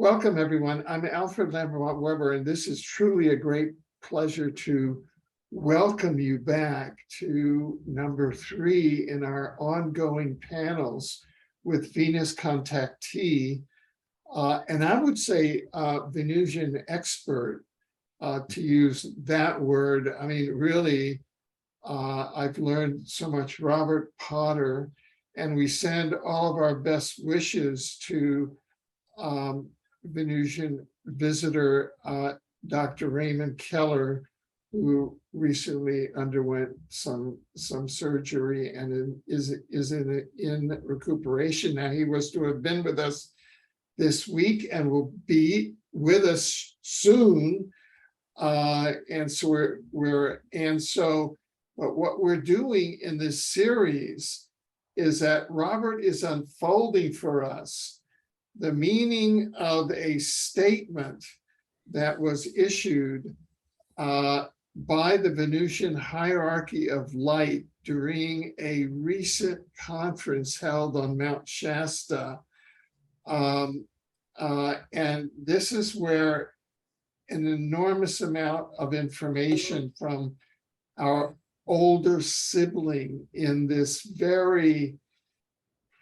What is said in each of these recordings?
Welcome, everyone. I'm Alfred Lambermont Weber, and this is truly a great pleasure to welcome you back to number 3 in our ongoing panels with Venus contactee, and I would say Venusian expert, to use that word. I mean, really, I've learned so much. Robert Potter, and we send all of our best wishes to Venusian visitor, Dr. Raymond Keller, who recently underwent some surgery and is in recuperation now. He was to have been with us this week and will be with us soon. And so but what we're doing in this series is that Robert is unfolding for us the meaning of a statement that was issued by the Venusian hierarchy of light during a recent conference held on Mount Shasta. And this is where an enormous amount of information from our older sibling in this very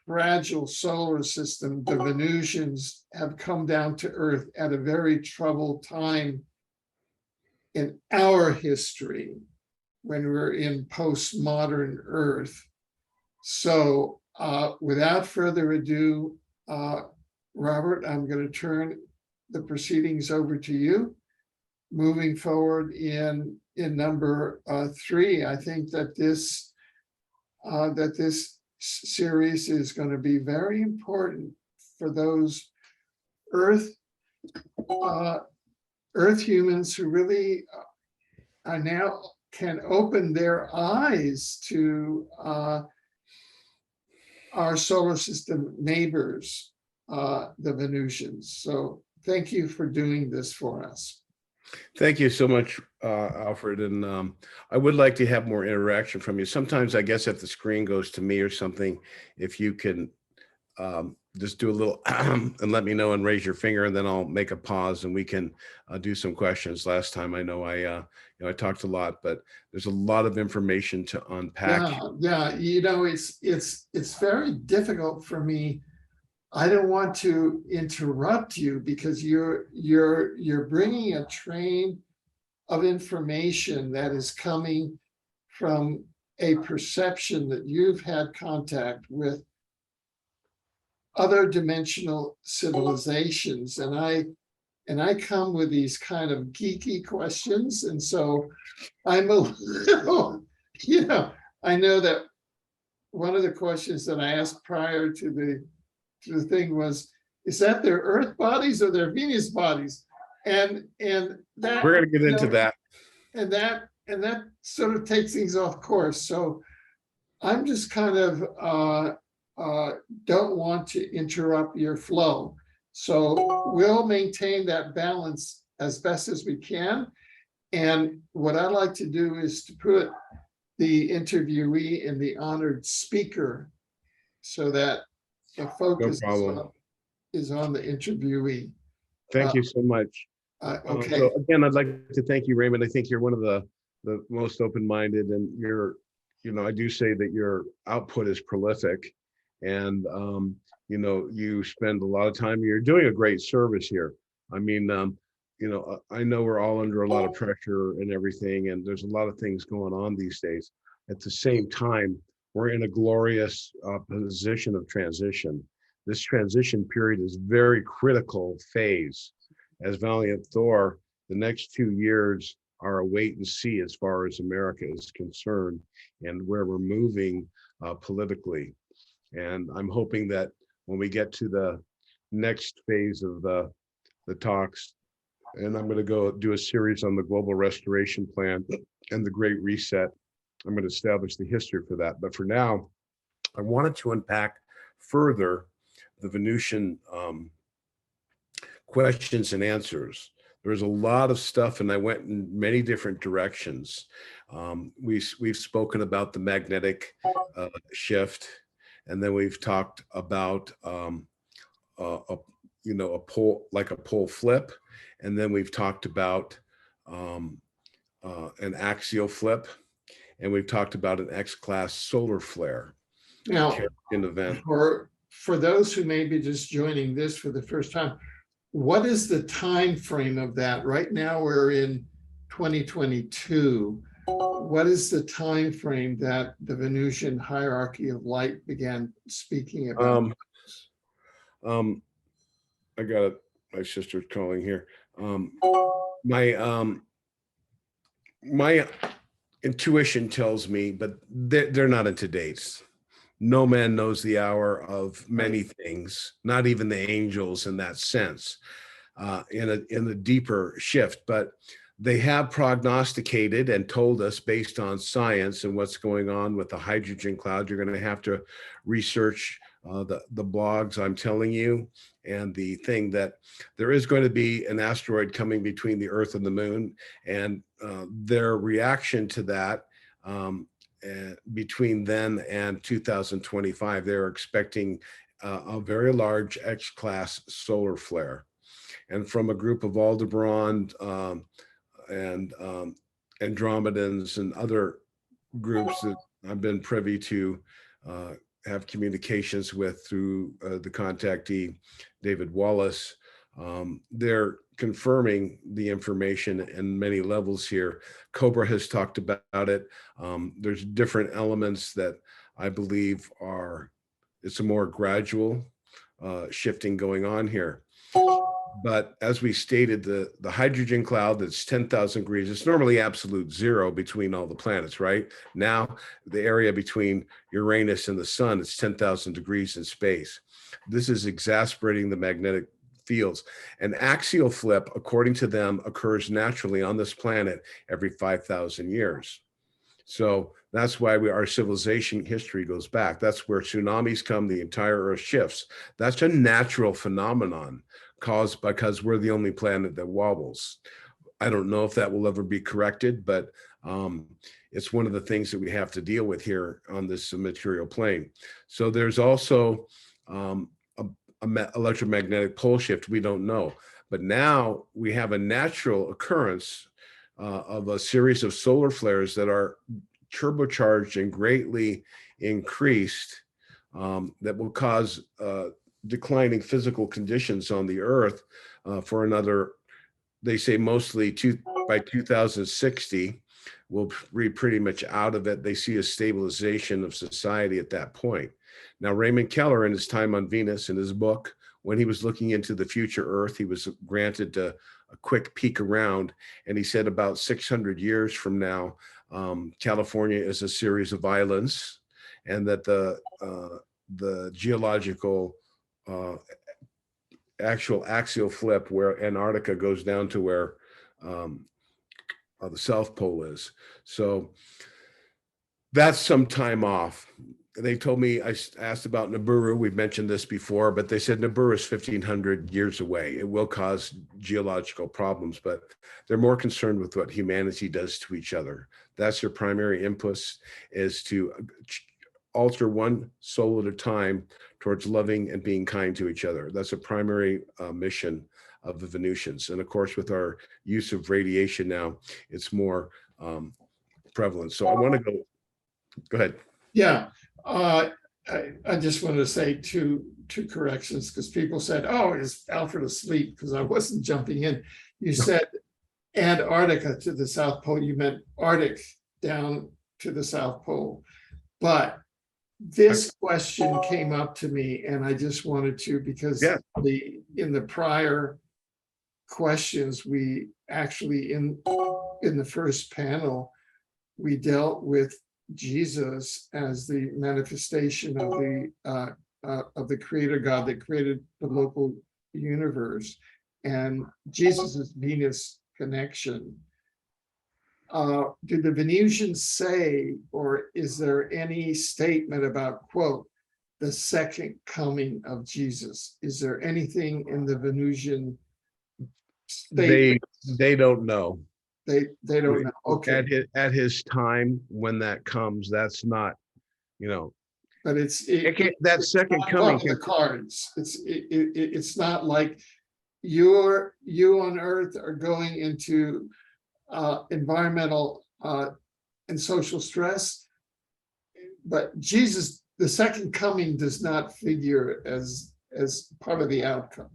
fragile solar system, the Venusians, have come down to Earth at a very troubled time in our history when we're in postmodern Earth. So without further ado, Robert, I'm going to turn the proceedings over to you. Moving forward in number 3, I think that this series is going to be very important for those Earth humans who really are now can open their eyes to our solar system neighbors, the Venusians. So thank you for doing this for us. Thank you so much, Alfred. And I would like to have more interaction from you. Sometimes I guess if the screen goes to me or something, if you can just do a little and let me know and raise your finger, and then I'll make a pause and we can do some questions. Last time I know I talked a lot, but there's a lot of information to unpack. Yeah, it's very difficult for me. I don't want to interrupt you because you're bringing a train of information that is coming from a perception that you've had contact with other dimensional civilizations, and I come with these kind of geeky questions, and so I'm a little, I know that one of the questions that I asked prior to the thing was, is that their Earth bodies or their Venus bodies? And that we're going to get into that. And that sort of takes things off course. So I'm just kind of don't want to interrupt your flow. So we'll maintain that balance as best as we can. And what I like to do is to put the interviewee in the honored speaker so that the focus is on the interviewee. Thank you so much. Okay. So again, I'd like to thank you, Raymond. I think you're one of the most open-minded, and I do say that your output is prolific, and you spend a lot of time. You're doing a great service here. I mean, I know we're all under a lot of pressure and everything, and there's a lot of things going on these days. At the same time, we're in a glorious position of transition. This transition period is very critical phase. As Valiant Thor, the next 2 years are a wait and see as far as America is concerned and where we're moving politically. And I'm hoping that when we get to the next phase of the talks, and I'm going to go do a series on the Global Restoration Plan and the Great Reset, I'm going to establish the history for that. But for now, I wanted to unpack further the Venusian questions and answers. There's a lot of stuff, and I went in many different directions. We've spoken about the magnetic shift, and then we've talked about a pole, like a pole flip. And then we've talked about an axial flip, and we've talked about an X-class solar flare, a Now, Carrion event. for those who may be just joining this for the first time, what is the time frame of that? Right now, we're in 2022. What is the time frame that the Venusian hierarchy of light began speaking about? I got it. My sister's calling here. My my intuition tells me, but they're not into dates. No man knows the hour of many things, not even the angels in that sense, in a deeper shift. But they have prognosticated and told us, based on science and what's going on with the hydrogen cloud. You're going to have to research the blogs I'm telling you, and the thing that there is going to be an asteroid coming between the Earth and the Moon, and their reaction to that. Between then and 2025, they're expecting a very large X-class solar flare. And from a group of Aldebaran and Andromedans and other groups that I've been privy to have communications with through the contactee, David Wallace, they're confirming the information in many levels here. Cobra has talked about it. There's different elements that I believe it's a more gradual shifting going on here. But as we stated, the hydrogen cloud that's 10,000 degrees, it's normally absolute zero between all the planets, right? Now, the area between Uranus and the sun, it's 10,000 degrees in space. This is exacerbating the magnetic fields. An axial flip, according to them, occurs naturally on this planet every 5,000 years. So that's why our civilization history goes back. That's where tsunamis come, the entire Earth shifts. That's a natural phenomenon caused because we're the only planet that wobbles. I don't know if that will ever be corrected, but it's one of the things that we have to deal with here on this material plane. So there's also electromagnetic pole shift. We don't know, but now we have a natural occurrence of a series of solar flares that are turbocharged and greatly increased, that will cause declining physical conditions on the Earth for another, they say mostly by 2060, we'll be pretty much out of it. They see a stabilization of society at that point. Now, Raymond Keller, in his time on Venus, in his book, when he was looking into the future Earth, he was granted a quick peek around, and he said about 600 years from now, California is a series of islands, and that the geological actual axial flip where Antarctica goes down to where the South Pole is. So that's some time off. They told me, I asked about Nibiru, we've mentioned this before, but they said Nibiru is 1,500 years away. It will cause geological problems, but they're more concerned with what humanity does to each other. That's their primary impulse, is to alter one soul at a time towards loving and being kind to each other. That's a primary mission of the Venusians. And of course, with our use of radiation now, it's more prevalent. So I want to go ahead. Yeah, I just wanted to say two corrections, because people said, "Oh, is Alfred asleep?" Because I wasn't jumping in. You said Antarctica to the South Pole. You meant Arctic down to the South Pole. But this question came up to me, and I just wanted to, because in the prior questions, we actually in the first panel, we dealt with Jesus as the manifestation of the creator God that created the local universe, and Jesus's Venus connection. Did the Venusians say, or is there any statement about, quote, the second coming of Jesus? Is there anything in the Venusian statement? They don't know. They don't know. Okay. At his time, when that comes, that's not, but That second not coming off the can, cards. It's not like you on Earth are going into environmental and social stress, but Jesus, the second coming, does not figure as part of the outcome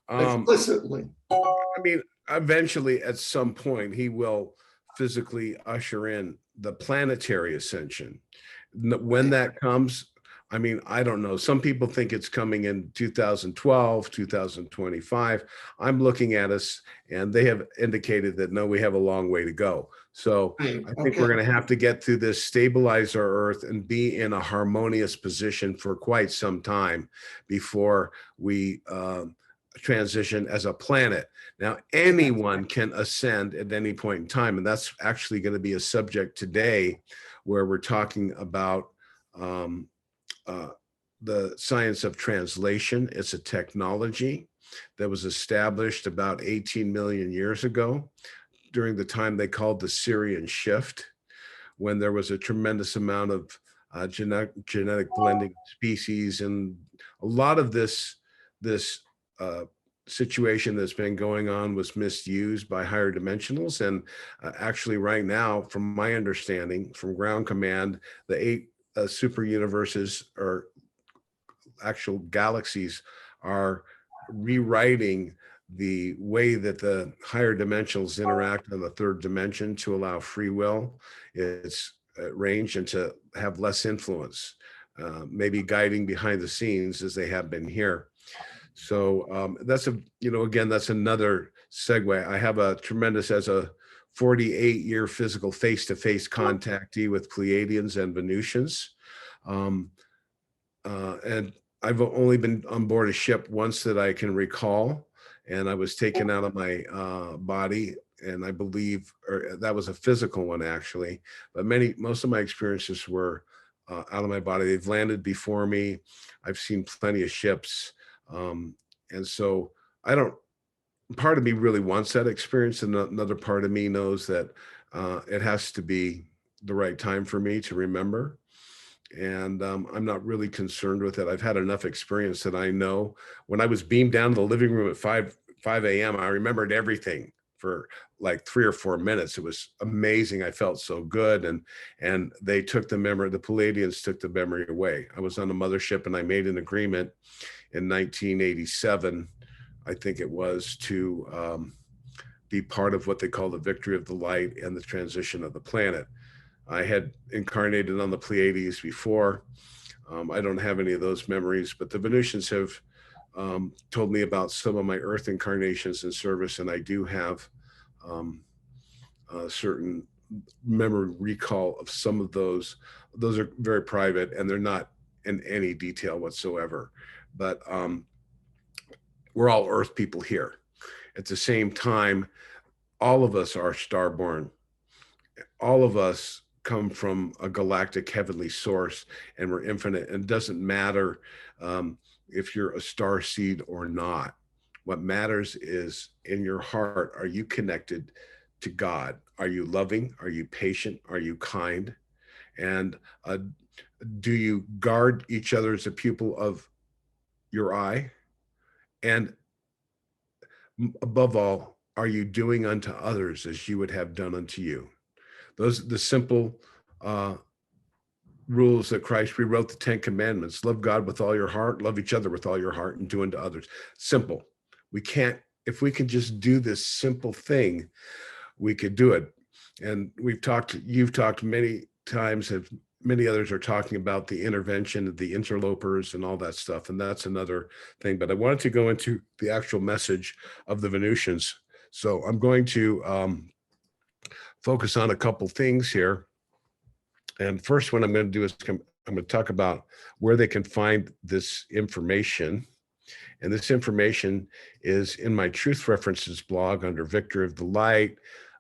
explicitly. I mean, eventually at some point, he will physically usher in the planetary ascension. When that comes, I mean, I don't know. Some people think it's coming in 2012, 2025. I'm looking at us, and they have indicated that no, we have a long way to go. So Right, I think we're going to have to get through this, stabilize our Earth, and be in a harmonious position for quite some time before we transition as a planet. Now, anyone can ascend at any point in time, and that's actually going to be a subject today where we're talking about the science of translation. It's a technology that was established about 18 million years ago during the time they called the Syrian shift, when there was a tremendous amount of genetic blending of species, and a lot of this situation that's been going on was misused by higher dimensionals. And actually right now, from my understanding from ground command, the 8 super universes or actual galaxies are rewriting the way that the higher dimensionals interact on the third dimension to allow free will, its range, and to have less influence, maybe guiding behind the scenes as they have been here. So that's again, that's another segue. I have a tremendous, as a 48-year physical face-to-face contactee with Pleiadians and Venusians. And I've only been on board a ship once that I can recall, and I was taken out of my body, and I believe, or that was a physical one actually, but most of my experiences were out of my body. They've landed before me. I've seen plenty of ships. And so part of me really wants that experience, and another part of me knows that it has to be the right time for me to remember. And I'm not really concerned with it. I've had enough experience that I know when I was beamed down to the living room at 5 a.m., I remembered everything for like 3 or 4 minutes. It was amazing. I felt so good. And they took the memory, the Palladians took the memory away. I was on the mothership, and I made an agreement in 1987, I think it was, to be part of what they call the victory of the light and the transition of the planet. I had incarnated on the Pleiades before. I don't have any of those memories, but the Venusians have told me about some of my Earth incarnations in service, and I do have a certain memory recall of some of those. Those are very private, and they're not in any detail whatsoever. But we're all Earth people here. At the same time, all of us are starborn. All of us come from a galactic heavenly source, and we're infinite. And it doesn't matter if you're a star seed or not. What matters is, in your heart, are you connected to God? Are you loving? Are you patient? Are you kind? And do you guard each other as a pupil of your eye? And above all, are you doing unto others as you would have done unto you? Those are the simple rules that Christ rewrote, the 10 commandments. Love God with all your heart, love each other with all your heart, and do unto others. Simple. If we can just do this simple thing, we could do it. And you've talked many times, and many others are talking about the intervention of the interlopers and all that stuff. And that's another thing. But I wanted to go into the actual message of the Venusians. So I'm going to focus on a couple things here. And first one I'm going to do is I'm going to talk about where they can find this information. And this information is in my Truth References blog under Victor of the Light.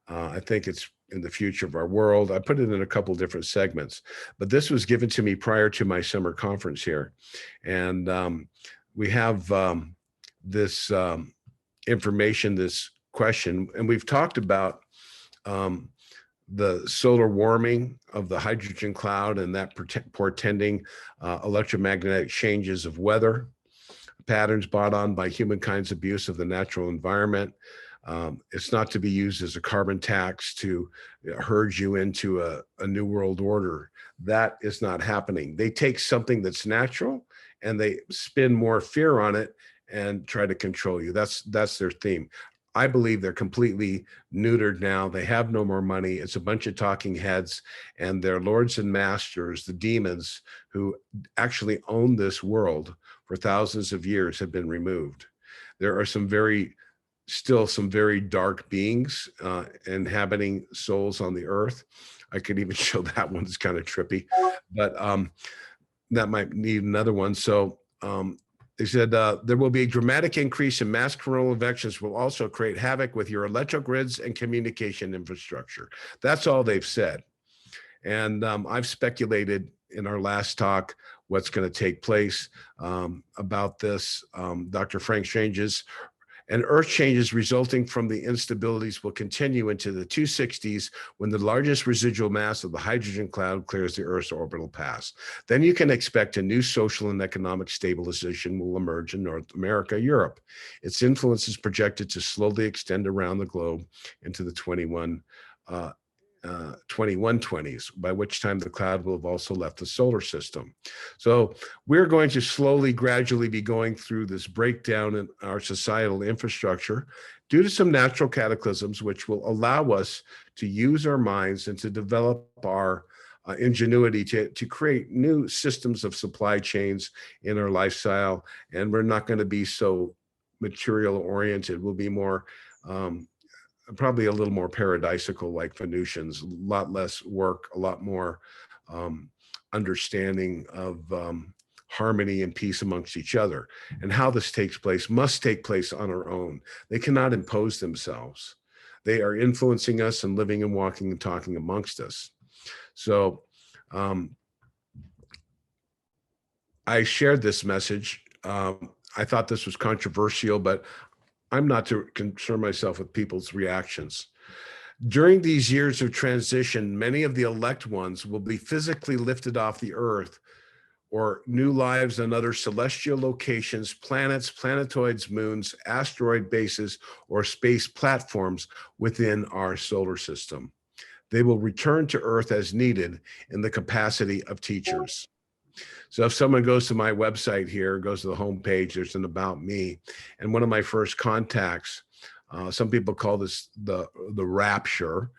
I think it's in the Future of Our World. I put it in a couple of different segments, but this was given to me prior to my summer conference here. And we have this information, this question, and we've talked about the solar warming of the hydrogen cloud and that portending electromagnetic changes of weather patterns brought on by humankind's abuse of the natural environment. It's not to be used as a carbon tax to herd you into a new world order. That is not happening. They take something that's natural and they spin more fear on it and try to control you. That's their theme. I believe they're completely neutered now. They have no more money. It's a bunch of talking heads, and their lords and masters, the demons who actually own this world for thousands of years, have been removed. There are still some very dark beings inhabiting souls on the earth. I could even show that one. It's kind of trippy, but that might need another one. So they said there will be a dramatic increase in mass coronal infections will also create havoc with your electrical grids and communication infrastructure. That's all they've said. And I've speculated in our last talk what's going to take place about this. Dr. Frank Strange's and earth changes resulting from the instabilities will continue into the 260s when the largest residual mass of the hydrogen cloud clears the Earth's orbital pass. Then you can expect a new social and economic stabilization will emerge in North America, Europe. Its influence is projected to slowly extend around the globe into the 2120s, by which time the cloud will have also left the solar system. So we're going to slowly, gradually be going through this breakdown in our societal infrastructure due to some natural cataclysms, which will allow us to use our minds and to develop our ingenuity to create new systems of supply chains in our lifestyle. And we're not going to be so material oriented. We'll be more probably a little more paradisical, like Venusians, a lot less work, a lot more understanding of harmony and peace amongst each other. And how this takes place must take place on our own. They cannot impose themselves. They are influencing us and living and walking and talking amongst us. So I shared this message. I thought this was controversial, but I'm not to concern myself with people's reactions. During these years of transition, many of the elect ones will be physically lifted off the earth or new lives on other celestial locations, planets, planetoids, moons, asteroid bases, or space platforms within our solar system. They will return to Earth as needed in the capacity of teachers. So if someone goes to my website here, goes to the homepage, there's an About Me. And one of my first contacts, some people call this the rapture.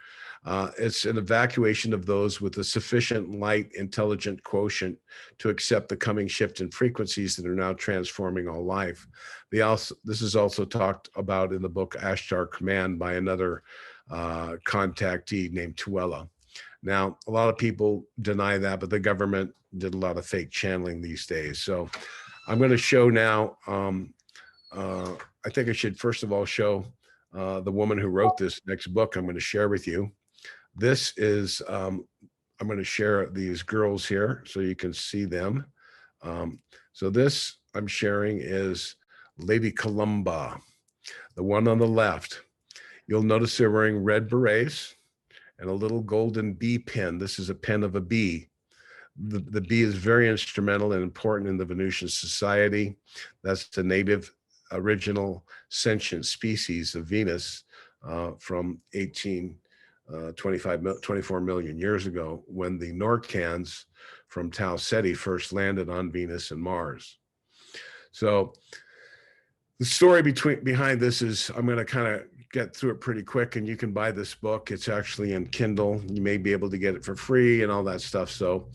It's an evacuation of those with a sufficient light intelligent quotient to accept the coming shift in frequencies that are now transforming all life. This is also talked about in the book Ashtar Command by another contactee named Tuella. Now, a lot of people deny that, but the government did a lot of fake channeling these days. So I'm going to show now, I think I should first of all show the woman who wrote this next book I'm going to share with you. This is, I'm going to share these girls here so you can see them. So this I'm sharing is Lady Columba, the one on the left. You'll notice they're wearing red berets and a little golden bee pin. This is a pin of a bee. The bee is very instrumental and important in the Venusian society. That's the native original sentient species of Venus from 24 million years ago, when the Norcans from Tau Ceti first landed on Venus and Mars. So the story behind this is, I'm going to kind of get through it pretty quick, and you can buy this book. It's actually in Kindle. You may be able to get it for free and all that stuff. So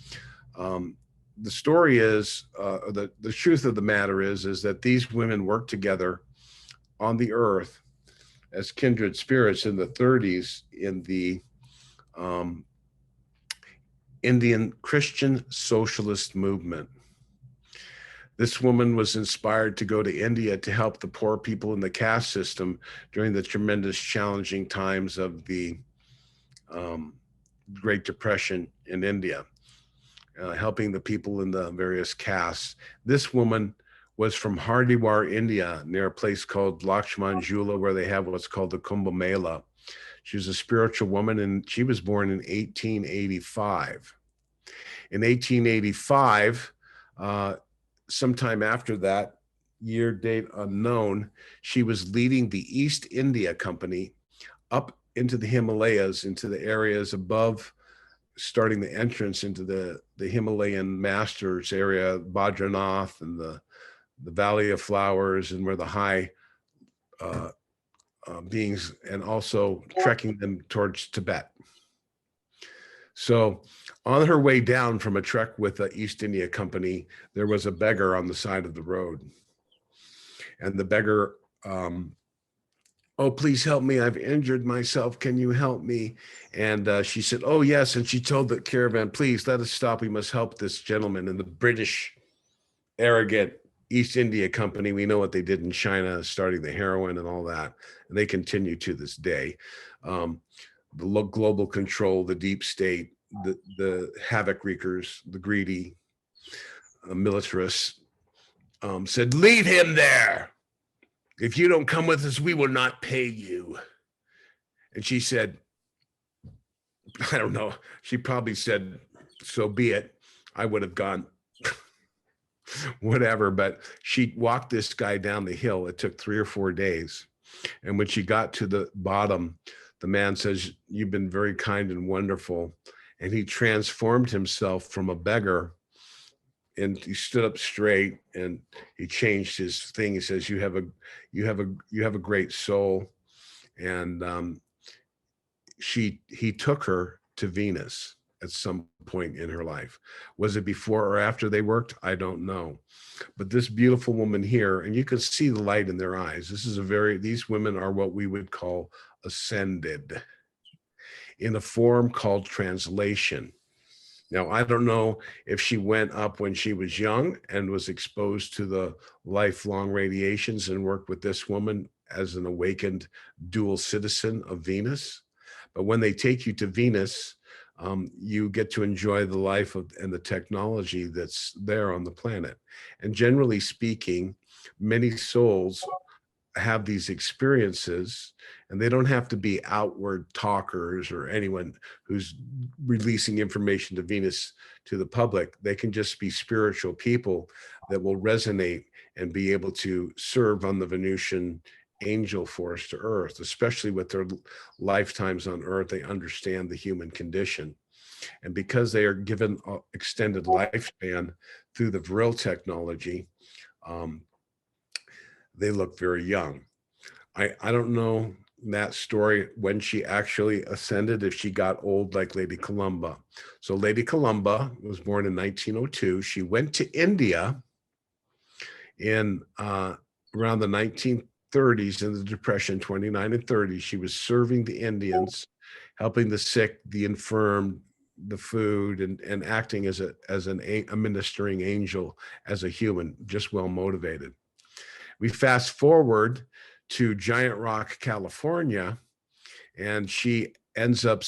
the story is, the truth of the matter is that these women worked together on the earth as kindred spirits in the 30s in the Indian Christian socialist movement. This woman was inspired to go to India to help the poor people in the caste system during the tremendous challenging times of the Great Depression in India, helping the people in the various castes. This woman was from Hardwar, India, near a place called Lakshman Jhula, where they have what's called the Kumbh Mela. She was a spiritual woman, and she was born in 1885. In 1885, sometime after that, year date unknown, she was leading the East India Company up into the Himalayas, into the areas above, starting the entrance into the Himalayan masters area, Badrinath, and the Valley of Flowers, and where the high beings, and also trekking them towards Tibet. So on her way down from a trek with the East India Company, there was a beggar on the side of the road. And the beggar, oh, please help me. I've injured myself. Can you help me? And she said, oh, yes. And she told the caravan, please let us stop. We must help this gentleman. And the British, arrogant East India Company, we know what they did in China, starting the heroin and all that. And they continue to this day. The global control, the deep state, the havoc wreakers, the greedy militarists said, leave him there. If you don't come with us, we will not pay you. And she said, I don't know. She probably said, so be it. I would have gone, whatever. But she walked this guy down the hill. It took 3 or 4 days. And when she got to the bottom, the man says, you've been very kind and wonderful. And he transformed himself from a beggar, and he stood up straight, and he changed his thing. He says, you have a great soul. And he took her to Venus at some point in her life. Was it before or after they worked? I don't know. But this beautiful woman here, and you can see the light in their eyes. These women are what we would call ascended in a form called translation. Now, I don't know if she went up when she was young and was exposed to the lifelong radiations and worked with this woman as an awakened dual citizen of Venus. But when they take you to Venus, you get to enjoy the life and the technology that's there on the planet. And generally speaking, many souls have these experiences, and they don't have to be outward talkers or anyone who's releasing information to Venus to the public. They can just be spiritual people that will resonate and be able to serve on the Venusian Angel Force to Earth, especially with their lifetimes on Earth. They understand the human condition. And because they are given an extended lifespan through the Vril technology, they look very young. I don't know that story when she actually ascended, if she got old like Lady Columba. So Lady Columba was born in 1902. She went to India in around the 1930s, in the Depression, 29 and 30. She was serving the Indians, helping the sick, the infirm, the food, and acting as a ministering angel, as a human, just well motivated. We fast forward to Giant Rock, California, and she ends up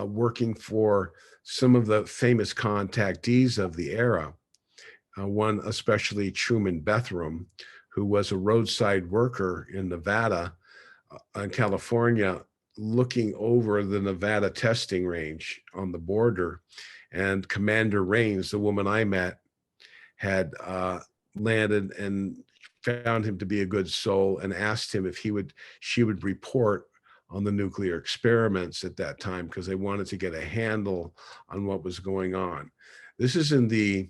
working for some of the famous contactees of the era. One especially Truman Bethram, who was a roadside worker in Nevada and California, looking over the Nevada testing range on the border. And Commander Rains, the woman I met, had landed and found him to be a good soul and asked him if she would report on the nuclear experiments at that time, because they wanted to get a handle on what was going on. This is in the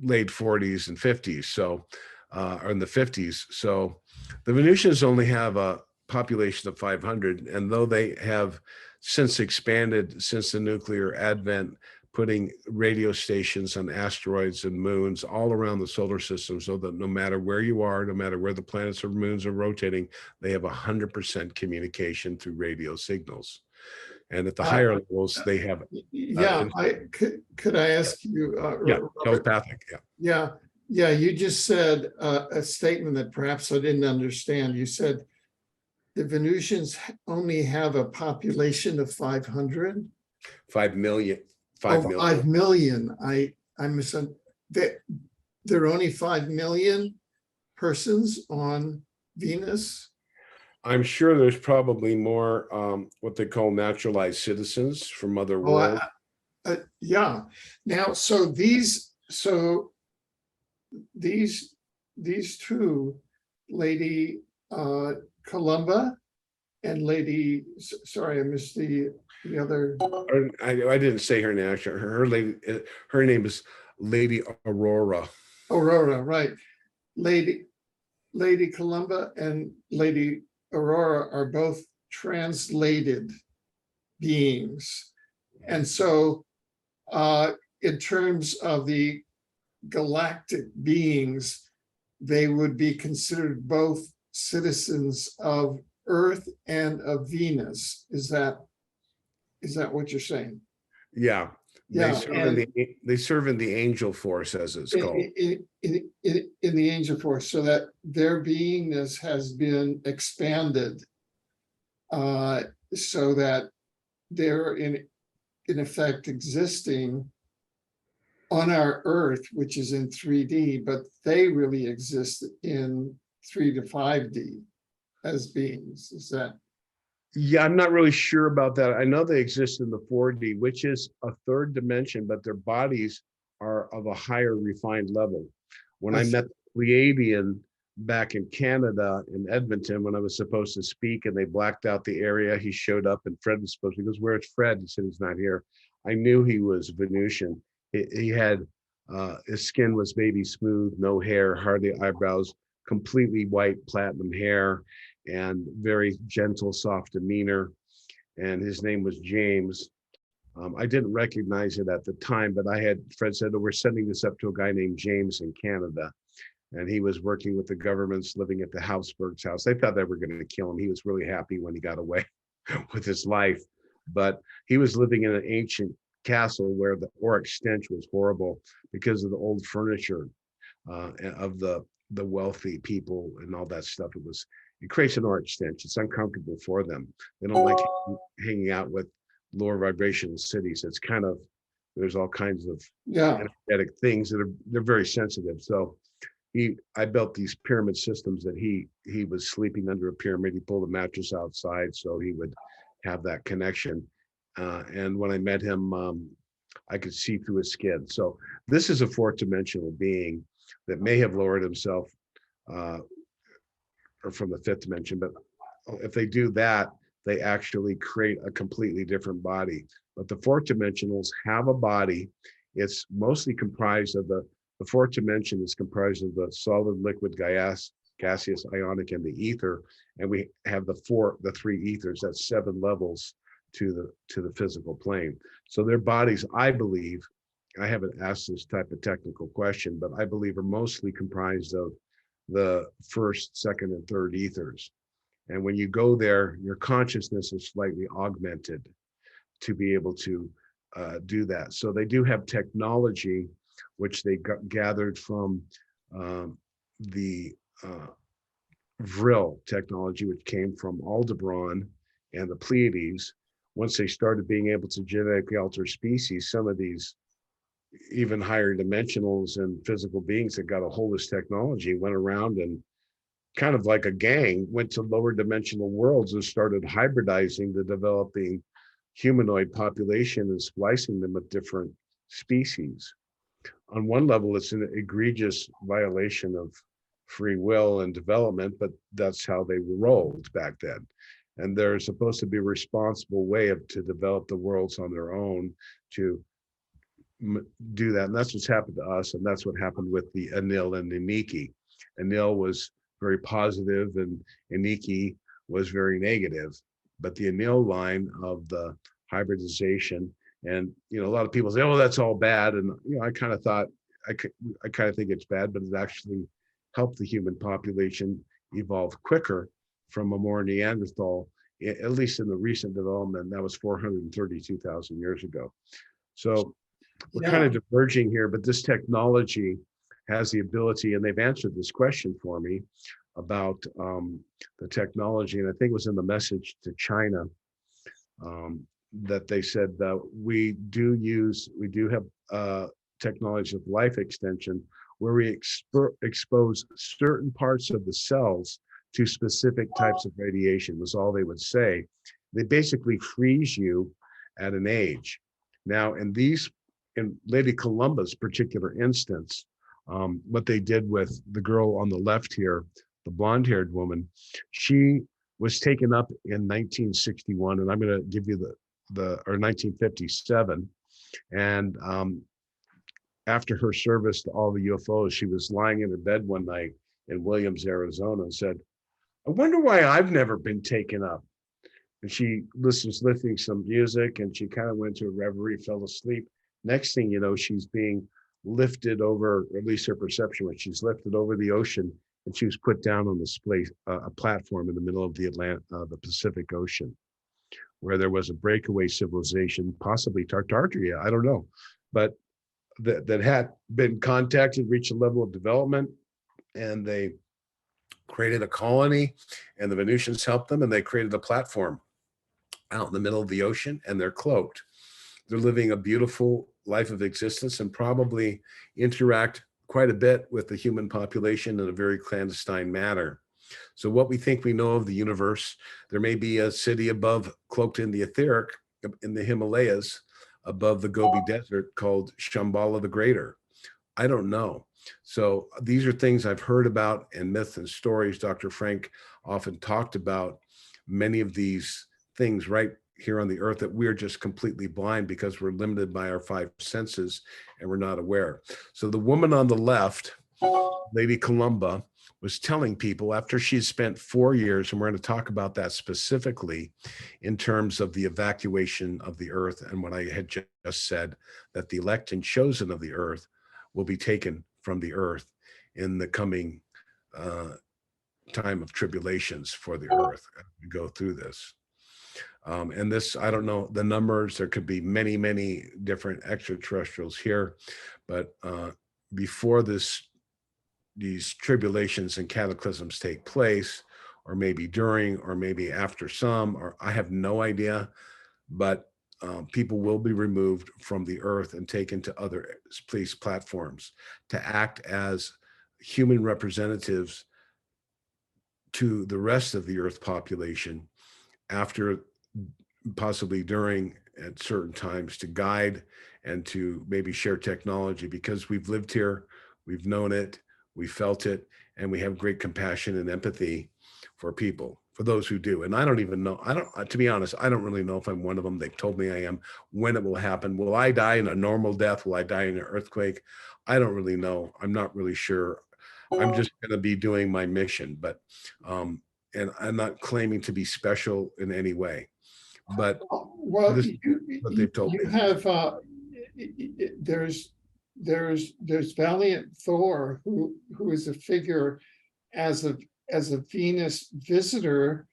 late 40s and 50s, so or in the 50s. So the Venusians only have a population of 500, and though they have since expanded since the nuclear advent, putting radio stations on asteroids and moons all around the solar system, so that no matter where you are, no matter where the planets or moons are rotating, they have 100% communication through radio signals. And at the higher levels, they have could I ask you, Robert? Telepathic. Yeah, you just said a statement that perhaps I didn't understand. You said the Venusians only have a population of 500? 5 million. 5 million. I misunderstood. There are only 5 million persons on Venus? I'm sure there's probably more what they call naturalized citizens from other Oh, worlds. yeah. Now, these these two, Lady Columba and Lady, sorry, I missed the other. I didn't say her name. Actually, her name is Lady Aurora. Aurora, right. Lady Columba and Lady Aurora are both translated beings. And so in terms of the galactic beings, they would be considered both citizens of Earth and of Venus. Is that what you're saying? Yeah, Yeah, and they serve in the Angel Force, as it's called. in the Angel Force, so that their beingness has been expanded, so that they're in effect existing on our Earth, which is in 3D, but they really exist in 3 to 5D as beings. Is that? Yeah, I'm not really sure about that. I know they exist in the 4D, which is a third dimension, but their bodies are of a higher refined level. When I met the Pleiadian back in Canada in Edmonton, when I was supposed to speak and they blacked out the area, he showed up and Fred was supposed to, he goes, "Where's Fred?" He said, "He's not here." I knew he was Venusian. He had, his skin was baby smooth, no hair, hardly eyebrows, completely white platinum hair, and very gentle, soft demeanor. And his name was James. I didn't recognize it at the time, but Fred said, "Oh, we're sending this up to a guy named James in Canada." And he was working with the governments, living at the Habsburg's house. They thought they were going to kill him. He was really happy when he got away with his life. But he was living in an ancient castle where the auric stench was horrible because of the old furniture of the wealthy people and all that stuff. It creates an auric stench. It's uncomfortable for them. They don't like hanging out with lower vibrational cities. It's kind of, there's all kinds of energetic things that they're very sensitive. So I built these pyramid systems that he was sleeping under a pyramid. He pulled a mattress outside so he would have that connection. And when I met him, I could see through his skin. So this is a fourth dimensional being that may have lowered himself or from the fifth dimension, but if they do that, they actually create a completely different body. But the fourth dimensionals have a body. It's mostly comprised of the fourth dimension is comprised of the solid, liquid, gaseous, ionic, and the ether. And we have the three ethers. That's 7 levels to the physical plane. So their bodies, I believe, I haven't asked this type of technical question, but I believe are mostly comprised of the first, second, and third ethers. And when you go there, your consciousness is slightly augmented to be able to do that. So they do have technology, which they gathered from the Vril technology, which came from Aldebaran and the Pleiades. Once they started being able to genetically alter species, some of these even higher dimensionals and physical beings that got a hold of this technology went around and kind of like a gang went to lower dimensional worlds and started hybridizing the developing humanoid population and splicing them with different species. On one level, it's an egregious violation of free will and development, but that's how they rolled back then. And there's supposed to be a responsible way to develop the worlds on their own to do that. And that's what's happened to us. And that's what happened with the Anil and the Niki. Anil was very positive and Niki was very negative. But the Anil line of the hybridization, and a lot of people say, "Oh, that's all bad," and I kind of thought, I kind of think it's bad, but it actually helped the human population evolve quicker from a more Neanderthal, at least in the recent development. That was 432,000 years ago. So we're kind of diverging here, but this technology has the ability, and they've answered this question for me about the technology, and I think it was in the message to China that they said that we do have technology of life extension where we expose certain parts of the cells to specific types of radiation was all they would say. They basically freeze you at an age. Now, in Lady Columba's particular instance, what they did with the girl on the left here, the blonde-haired woman, she was taken up in 1961, and I'm going to give you or 1957, and after her service to all the UFOs, she was lying in her bed one night in Williams, Arizona, and said, "I wonder why I've never been taken up." And she was listening to some music, and she kind of went to a reverie, fell asleep. Next thing you know, she's being lifted over, or at least her perception was she's lifted over the ocean, and she was put down on this place, a platform in the middle of the Pacific Ocean, where there was a breakaway civilization, possibly Tartaria, I don't know, but that had been contacted, reached a level of development, and they created a colony, and the Venusians helped them, and they created a platform out in the middle of the ocean, and they're cloaked. They're living a beautiful life of existence and probably interact quite a bit with the human population in a very clandestine manner. So what we think we know of the universe, there may be a city above, cloaked in the etheric, in the Himalayas, above the Gobi Desert, called Shambhala the Greater. I don't know. So these are things I've heard about in myths and stories. Dr. Frank often talked about many of these things right here on the earth that we're just completely blind because we're limited by our five senses and we're not aware. So the woman on the left, Lady Columba, was telling people after she'd spent 4 years, and we're going to talk about that specifically in terms of the evacuation of the earth and what I had just said, that the elect and chosen of the earth will be taken from the earth in the coming time of tribulations for the earth as we go through this. And this, I don't know the numbers, there could be many, many different extraterrestrials here, but before these tribulations and cataclysms take place, or maybe during, or maybe after some, or I have no idea, but people will be removed from the earth and taken to other place platforms to act as human representatives to the rest of the earth population after, possibly during, at certain times, to guide and to maybe share technology, because we've lived here, we've known it, we felt it, and we have great compassion and empathy for people, for those who do. And I don't even know, to be honest, I don't really know if I'm one of them. They've told me I am, when it will happen. Will I die in a normal death? Will I die in an earthquake? I don't really know. I'm not really sure. I'm just going to be doing my mission, but, and I'm not claiming to be special in any way, but Well, this is what they've told you me. have, there's Valiant Thor, who is a figure as a Venus visitor,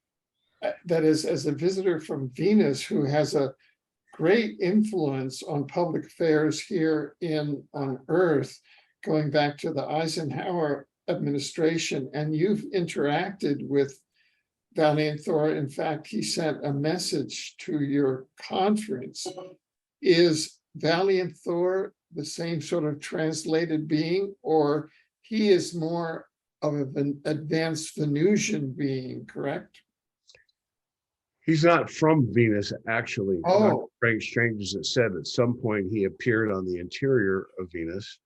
that is, as a visitor from Venus, who has a great influence on public affairs here on Earth, going back to the Eisenhower administration. And you've interacted with Valiant Thor. In fact, he sent a message to your conference. Is Valiant Thor the same sort of translated being, or he is more of an advanced Venusian being, correct? He's not from Venus, actually. Oh. Dr. Frank Strange has said at some point he appeared on the interior of Venus,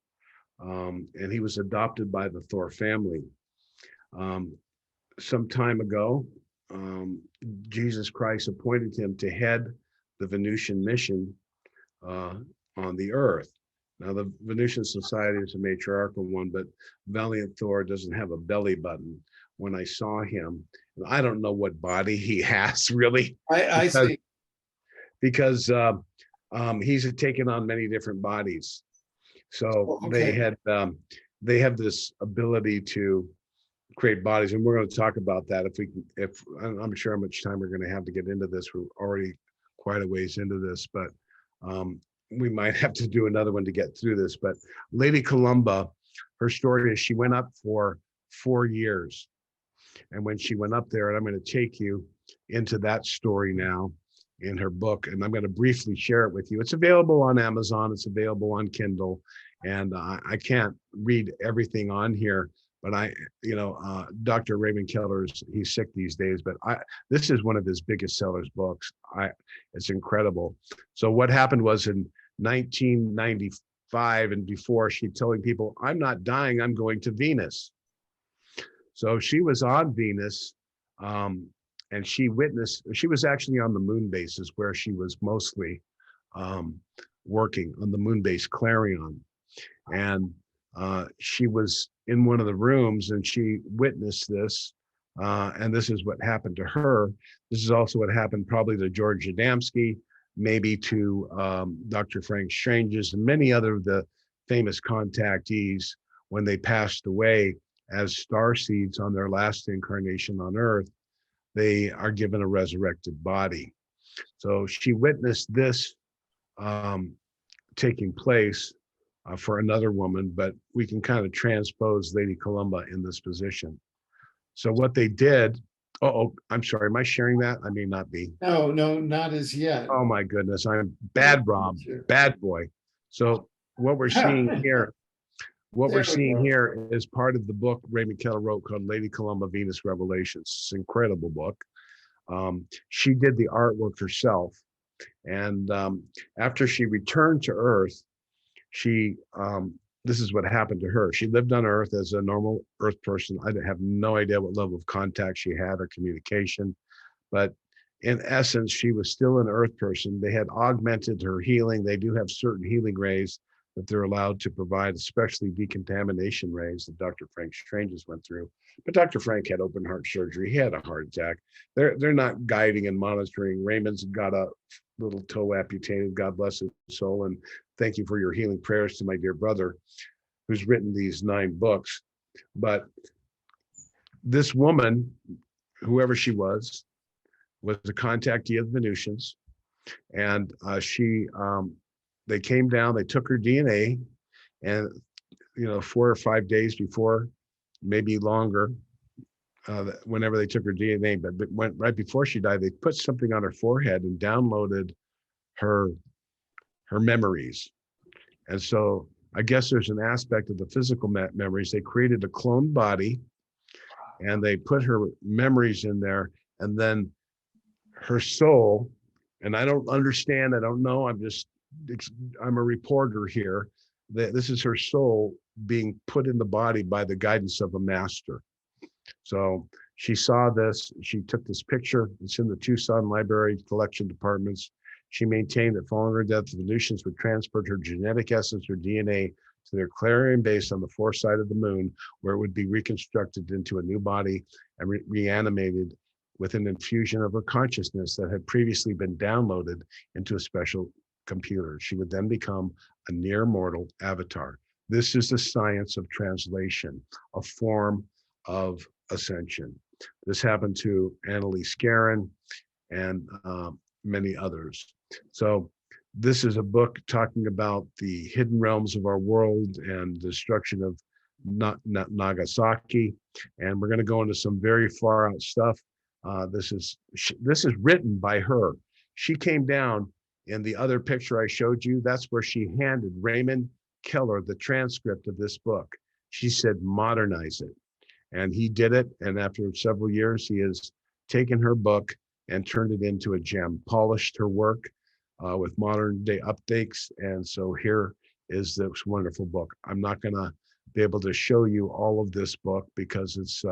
and he was adopted by the Thor family. Some time ago, Jesus Christ appointed him to head the Venusian mission on the earth. Now, the Venusian society is a matriarchal one, but Valiant Thor doesn't have a belly button. When I saw him, I don't know what body he has really. I see. Because he's taken on many different bodies. So Okay. they have this ability to create bodies, and we're going to talk about that if I'm sure how much time we're going to have to get into this. We're already quite a ways into this, but we might have to do another one to get through this. But Lady Columba, her story is she went up for 4 years. And when she went up there, and I'm going to take you into that story now in her book, and I'm going to briefly share it with you. It's available on Amazon. It's available on Kindle. And I can't read everything on here, but Dr. Raymond Keller he's sick these days, but this is one of his biggest sellers books. It's incredible. So what happened was in 1995 and before, she's telling people, I'm not dying, I'm going to Venus. So she was on Venus, and she was actually on the moon bases where she was mostly working on the moon base Clarion. And she was in one of the rooms and she witnessed this. And this is what happened to her. This is also what happened probably to George Adamski, maybe to Dr. Frank Strange's and many other of the famous contactees when they passed away as starseeds on their last incarnation on Earth. They are given a resurrected body. So she witnessed this taking place for another woman, but we can kind of transpose Lady Columba in this position. So what they did, I'm sorry, am I sharing that? I may not be. No, not as yet. Oh my goodness, I'm bad, Rob, bad boy. So what we're seeing here, is part of the book Raymond Keller wrote called Lady Columba, Venus Revelations. It's an incredible book. She did the artwork herself. And after she returned to Earth, this is what happened to her. She lived on Earth as a normal Earth person. I have no idea what level of contact she had or communication, but in essence, she was still an Earth person. They had augmented her healing. They do have certain healing rays that they're allowed to provide, especially decontamination rays that Dr. Frank Strange's went through. But Dr. Frank had open heart surgery. He had a heart attack. They're not guiding and monitoring. Raymond's got a little toe amputated. God bless his soul. And thank you for your healing prayers to my dear brother who's written these 9 books. But this woman, whoever she was a contactee of the Venusians. And they came down, they took her DNA, and 4 or 5 days before, maybe longer, whenever they took her DNA, but went right before she died, they put something on her forehead and downloaded her memories. And so I guess there's an aspect of the physical memories. They created a cloned body and they put her memories in there, and then her soul, and I don't understand, I don't know, I'm a reporter here. This is her soul being put in the body by the guidance of a master. So she saw this, she took this picture, it's in the Tucson Library Collection Departments. She maintained that following her death, the Venusians would transport her genetic essence or DNA to their Clarion base on the far side of the moon, where it would be reconstructed into a new body and reanimated with an infusion of her consciousness that had previously been downloaded into a special computer. She would then become a near mortal avatar. This is the science of translation, a form of ascension. This happened to Annalise Guerin and many others. So this is a book talking about the hidden realms of our world and destruction of Nagasaki. And we're going to go into some very far out stuff. This is written by her. She came down in the other picture I showed you. That's where she handed Raymond Keller the transcript of this book. She said, modernize it. And he did it. And after several years, he has taken her book and turned it into a gem, polished her work with modern day updates. And so here is this wonderful book. I'm not going to be able to show you all of this book because it's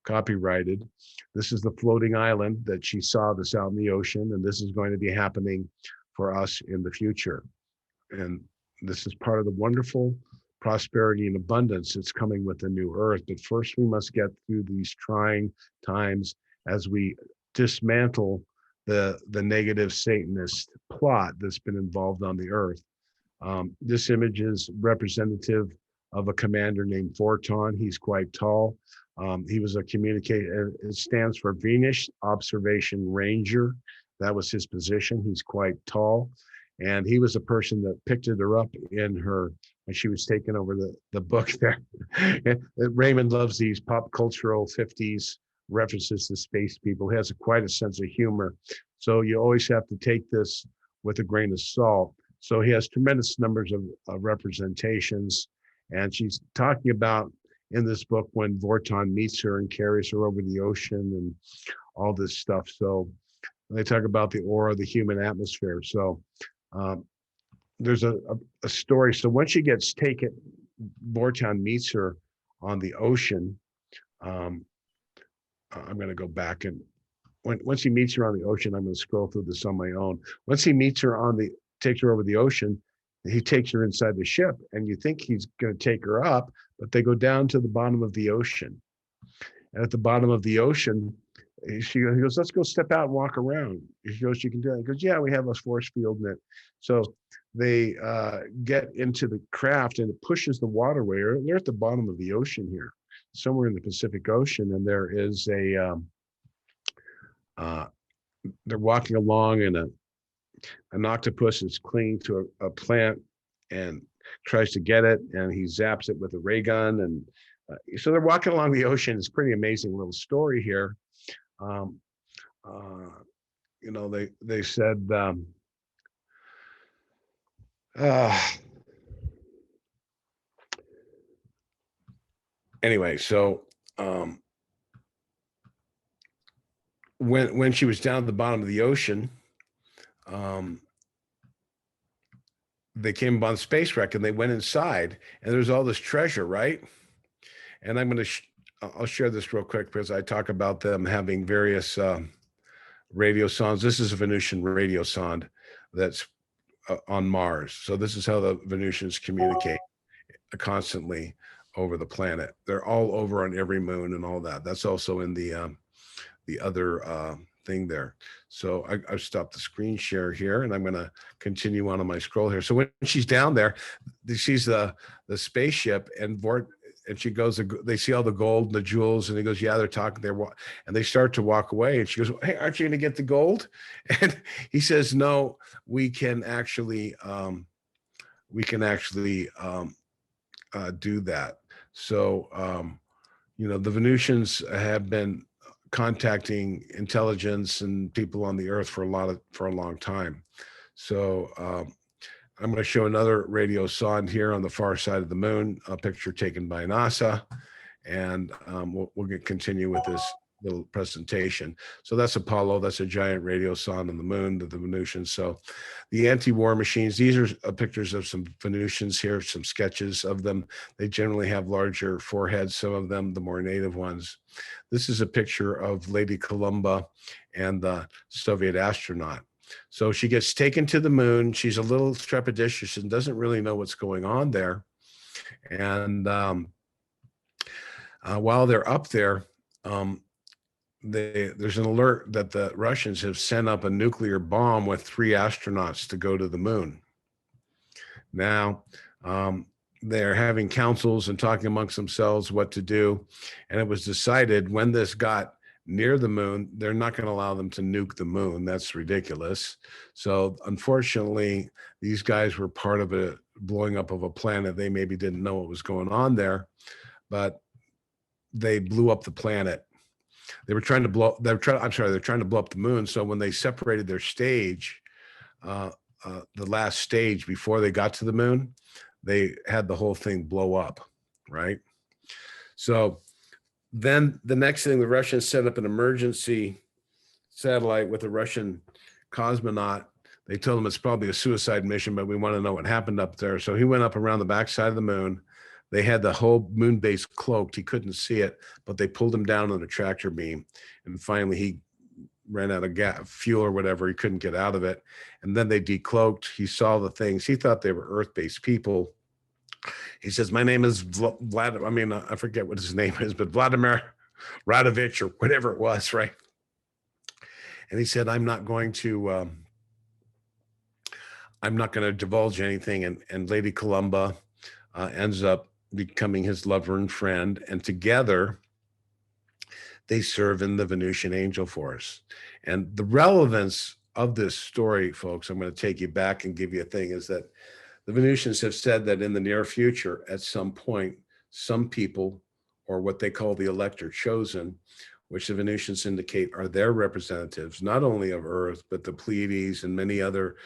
copyrighted. This is the floating island that she saw this out in the ocean, and this is going to be happening for us in the future. And this is part of the wonderful prosperity and abundance that's coming with the new earth. But first we must get through these trying times as we dismantle the negative Satanist plot that's been involved on the earth. This image is representative of a commander named Forton. He's quite tall. He was a communicator. It stands for Venus Observation Ranger. That was his position. He's quite tall. And he was a person that picked her up in her, when she was taking over the book there. Raymond loves these pop cultural 50s references to space people. He has quite a sense of humor. So you always have to take this with a grain of salt. So he has tremendous numbers of representations. And she's talking about in this book when Vorton meets her and carries her over the ocean and all this stuff. So they talk about the aura of the human atmosphere. So there's a story. So when she gets taken, Vorton meets her on the ocean. I'm going to go back and once he meets her on the ocean, I'm going to scroll through this on my own. Once he meets her takes her over the ocean, he takes her inside the ship, and you think he's going to take her up, but they go down to the bottom of the ocean. And at the bottom of the ocean, he goes, let's go step out and walk around. He goes, you can do that. He goes, yeah, we have a force field in it. So they get into the craft, and it pushes the waterway. They're at the bottom of the ocean here, somewhere in the Pacific Ocean, and there is they're walking along, and an octopus is clinging to a plant and tries to get it, and he zaps it with a ray gun. And so they're walking along the ocean. It's a pretty amazing little story here. They said, anyway, so when she was down at the bottom of the ocean, they came upon space wreck, and they went inside, and there's all this treasure, right? And I'm going to I'll share this real quick because I talk about them having various radio sondes. This is a Venusian radio sonde that's on Mars. So this is how the Venusians communicate constantly over the planet. They're all over on every moon and all that. That's also in the other thing there. So I've stopped the screen share here, and I'm going to continue on my scroll here. So when she's down there, she's the spaceship, and she goes, they see all the gold and the jewels, and he goes, yeah, they're talking there. And they start to walk away, and she goes, hey, aren't you going to get the gold? And he says, no, we can actually do that. So, the Venusians have been contacting intelligence and people on the earth for a long time. So I'm going to show another radio sonde here on the far side of the moon, a picture taken by NASA, and we'll continue with this little presentation. So that's Apollo. That's a giant radio sonde on the moon, the Venusians. So the anti-war machines, these are pictures of some Venusians here, some sketches of them. They generally have larger foreheads, some of them, the more native ones. This is a picture of Lady Columba and the Soviet astronaut. So she gets taken to the moon. She's a little trepidatious and doesn't really know what's going on there. And while they're up there, there's an alert that the Russians have sent up a nuclear bomb with 3 astronauts to go to the moon. Now, they're having councils and talking amongst themselves what to do. And it was decided when this got near the moon, they're not going to allow them to nuke the moon. That's ridiculous. So unfortunately, these guys were part of a blowing up of a planet. They maybe didn't know what was going on there, but they blew up the planet. They're trying to blow up the moon. So when they separated their stage, the last stage before they got to the moon, they had the whole thing blow up, right? So then the next thing, the Russians set up an emergency satellite with a Russian cosmonaut. They told him it's probably a suicide mission, but we want to know what happened up there. So he went up around the backside of the moon. They had the whole moon base cloaked. He couldn't see it, but they pulled him down on a tractor beam. And finally, he ran out of fuel or whatever. He couldn't get out of it. And then they decloaked. He saw the things. He thought they were Earth-based people. He says, my name is Vlad. I mean, I forget what his name is, but Vladimir Radovich or whatever it was, right? And he said, I'm not going to divulge anything. And Lady Columba ends up becoming his lover and friend. And together, they serve in the Venusian Angel Force. And the relevance of this story, folks, I'm going to take you back and give you a thing, is that the Venusians have said that in the near future, at some point, some people, or what they call the elect or chosen, which the Venusians indicate are their representatives, not only of Earth, but the Pleiades and many other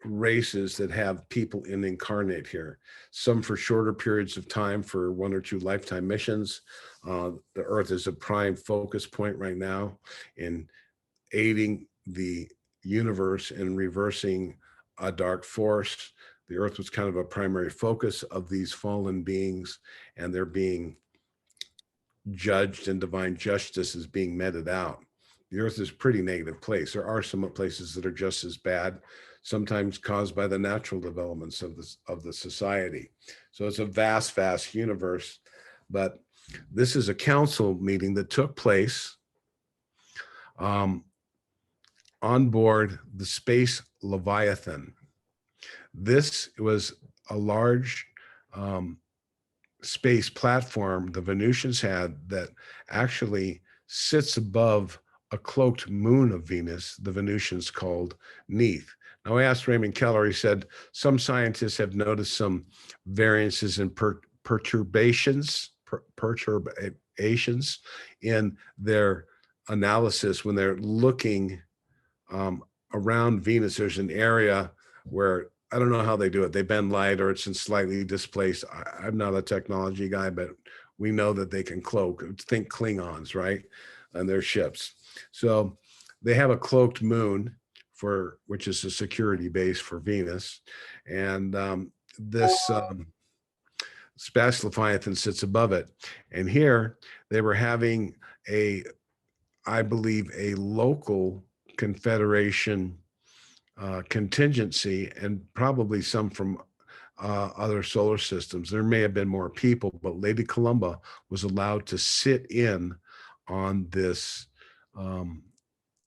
races that have people incarnate here, some for shorter periods of time for 1 or 2 lifetime missions. The Earth is a prime focus point right now in aiding the universe in reversing a dark force. The Earth was kind of a primary focus of these fallen beings, and they're being judged, and divine justice is being meted out. The Earth is a pretty negative place. There are some places that are just as bad, sometimes caused by the natural developments of the society. So it's a vast, vast universe. But this is a council meeting that took place on board the Space Leviathan. This was a large space platform the Venusians had that actually sits above a cloaked moon of Venus, the Venusians called Neith. Now, I asked Raymond Keller, he said, some scientists have noticed some variances in perturbations in their analysis when they're looking around Venus. There's an area where, I don't know how they do it. They bend light or it's in slightly displaced. I'm not a technology guy, but we know that they can cloak. Think Klingons, right? And their ships. So they have a cloaked moon which is a security base for Venus. And this Space Leviathan sits above it. And here they were having I believe, a local Confederation contingency, and probably some from other solar systems. There may have been more people, but Lady Columba was allowed to sit in on this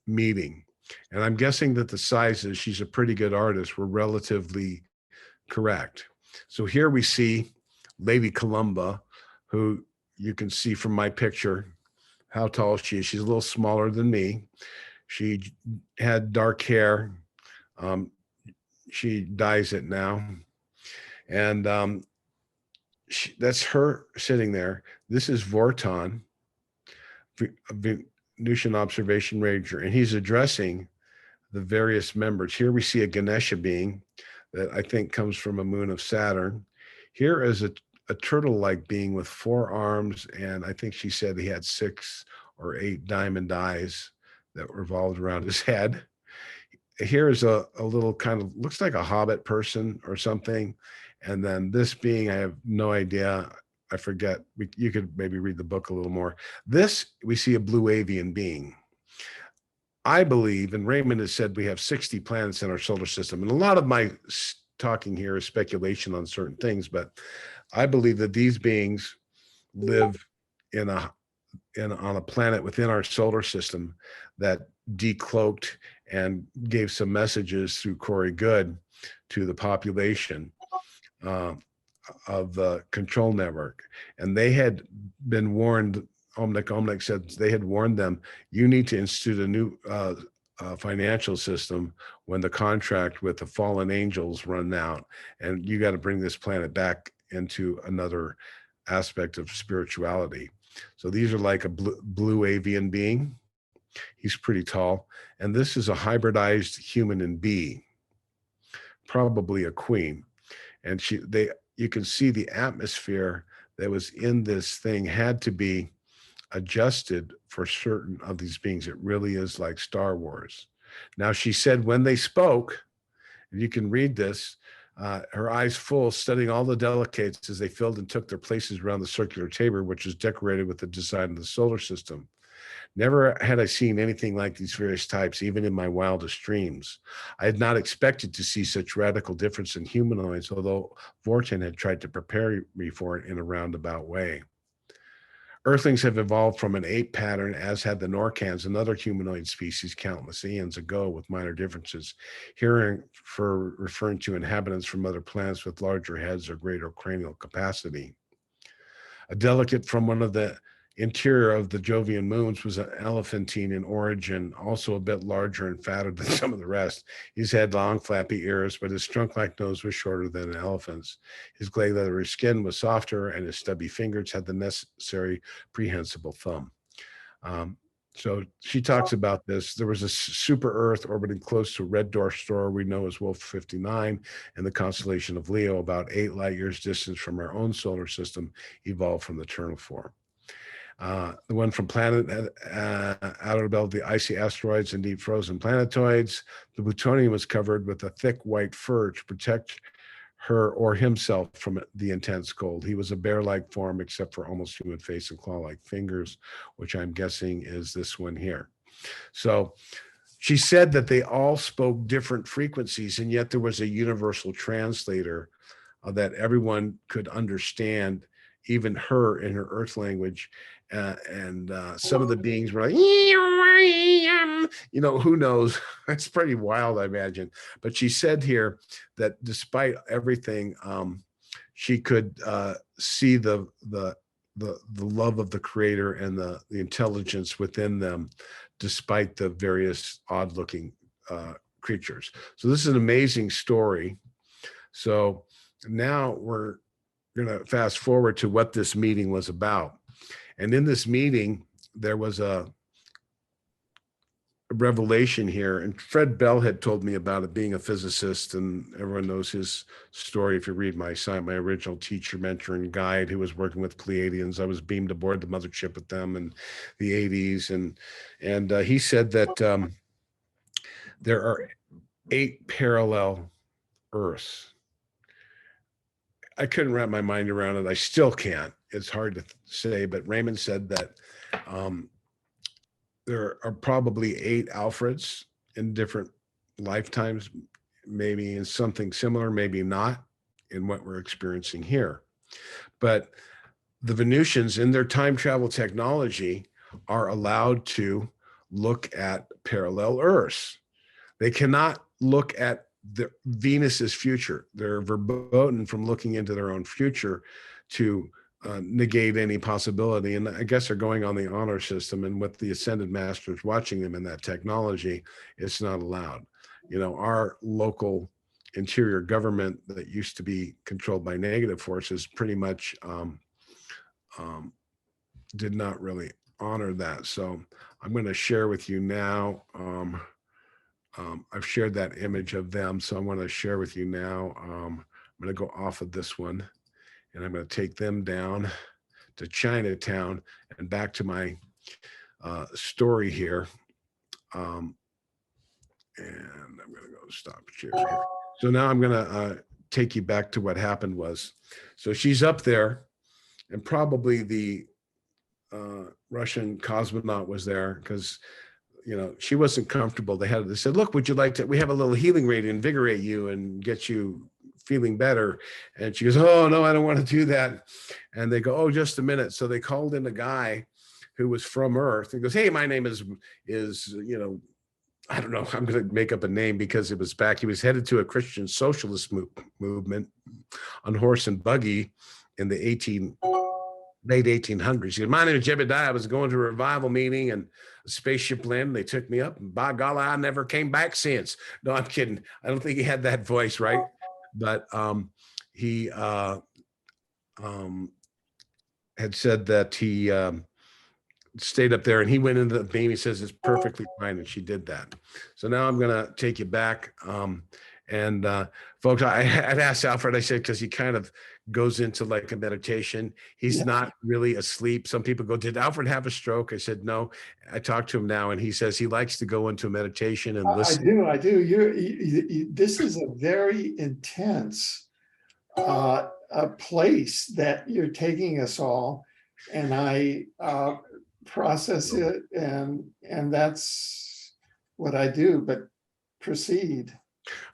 meeting. And I'm guessing that the sizes, she's a pretty good artist, were relatively correct. So here we see Lady Columba, who you can see from my picture how tall she is. She's a little smaller than me. She had dark hair. She dyes it now. And that's her sitting there. This is Vorton, Venusian observation ranger, and he's addressing the various members. Here we see a Ganesha being that I think comes from a moon of Saturn. Here is a turtle-like being with 4 arms, and I think she said he had 6 or 8 diamond eyes that revolved around his head. Here is a little kind of, looks like a hobbit person or something. And then this being, I have no idea. I forget. You could maybe read the book a little more. This, we see a blue avian being. I believe, and Raymond has said we have 60 planets in our solar system. And a lot of my talking here is speculation on certain things, but I believe that these beings live on a planet within our solar system that decloaked and gave some messages through Corey Good to the population of the control network. And they had been warned, Omnic said they had warned them, you need to institute a new financial system when the contract with the fallen angels run out, and you got to bring this planet back into another aspect of spirituality. So these are like a blue avian being. He's pretty tall. And this is a hybridized human and bee, probably a queen. And you can see the atmosphere that was in this thing had to be adjusted for certain of these beings. It really is like Star Wars. Now, she said when they spoke, you can read this, her eyes full, studying all the delegates as they filled and took their places around the circular table, which was decorated with the design of the solar system. Never had I seen anything like these various types, even in my wildest dreams. I had not expected to see such radical difference in humanoids, although Vorton had tried to prepare me for it in a roundabout way. Earthlings have evolved from an ape pattern, as had the Norcans, another humanoid species countless eons ago, with minor differences. Here, for referring to inhabitants from other planets with larger heads or greater cranial capacity. A delegate from one of the interior of the Jovian moons was an elephantine in origin, also a bit larger and fatter than some of the rest. He's had long, flappy ears, but his trunk-like nose was shorter than an elephant's. His gray leathery skin was softer, and his stubby fingers had the necessary prehensible thumb. So she talks about this. There was a super Earth orbiting close to a red dwarf star we know as Wolf 59 and the constellation of Leo, about 8 light years distance from our own solar system, evolved from the terminal form. The one from planet outer belt, the icy asteroids and deep frozen planetoids. The plutonium was covered with a thick white fur to protect her or himself from the intense cold. He was a bear-like form except for almost human face and claw-like fingers, which I'm guessing is this one here. So she said that they all spoke different frequencies, and yet there was a universal translator that everyone could understand, even her in her earth language. And some of the beings were like, who knows? It's pretty wild, I imagine. But she said here that despite everything, she could see the love of the creator and the intelligence within them, despite the various odd looking creatures. So this is an amazing story. So now we're going to fast forward to what this meeting was about. And in this meeting, there was a revelation here. And Fred Bell had told me about it, being a physicist, and everyone knows his story. If you read my original teacher, mentor, and guide, who was working with Pleiadians, I was beamed aboard the mothership with them in the 80s. And he said that there are 8 parallel Earths. I couldn't wrap my mind around it. I still can't. It's hard to say, but Raymond said that there are probably 8 Alfreds in different lifetimes, maybe in something similar, maybe not in what we're experiencing here. But the Venusians, in their time travel technology, are allowed to look at parallel Earths. They cannot look at Venus's future. They're verboten from looking into their own future to negate any possibility. And I guess they're going on the honor system, and with the ascended masters watching them in that technology, it's not allowed. Our local interior government that used to be controlled by negative forces pretty much did not really honor that. So I'm going to share with you now. I've shared that image of them, so I want to share with you now. I'm going to go off of this one, and I'm going to take them down to Chinatown and back to my story here. And I'm going to go stop share here. So now I'm going to take you back to what happened was. So she's up there, and probably the Russian cosmonaut was there because she wasn't comfortable. They said, look, would you like to, we have a little healing ray to invigorate you and get you feeling better. And she goes, oh, no, I don't want to do that. And they go, oh, just a minute. So they called in a guy who was from Earth. He goes, hey, my name is, I don't know, I'm going to make up a name because it was back. He was headed to a Christian socialist movement on horse and buggy in the late 1800s. He goes, my name is Jebediah. I was going to a revival meeting and a spaceship landed. They took me up, and by golly, I never came back since. No, I'm kidding. I don't think he had that voice, right? But he had said that he stayed up there, and he went into the beam. He says it's perfectly fine, and she did that. So now I'm going to take you back. And folks, I had asked Alfred, I said, because he kind of goes into like a meditation. He's not really asleep. Some people go, did Alfred have a stroke? I said, no. I talked to him now, and he says he likes to go into meditation and listen. I do. This is a very intense a place that you're taking us all, and I process it, and that's what I do. But proceed.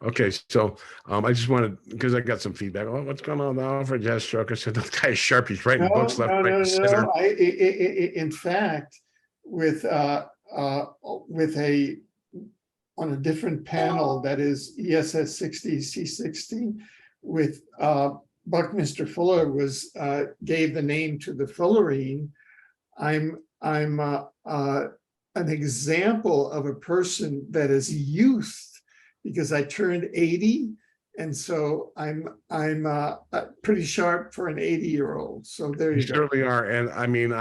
Okay, so I just wanted, because I got some feedback. Oh, what's going on? Alfred has stroke. I said, that guy is sharp. He's writing books left, right, and center. In fact, with a on a different panel that is ESS 60 C60 with Buckminster Fuller gave the name to the fullerene. I'm an example of a person that is youth, because I turned 80, and so I'm pretty sharp for an 80-year-old. So there you go. Certainly are, and I mean,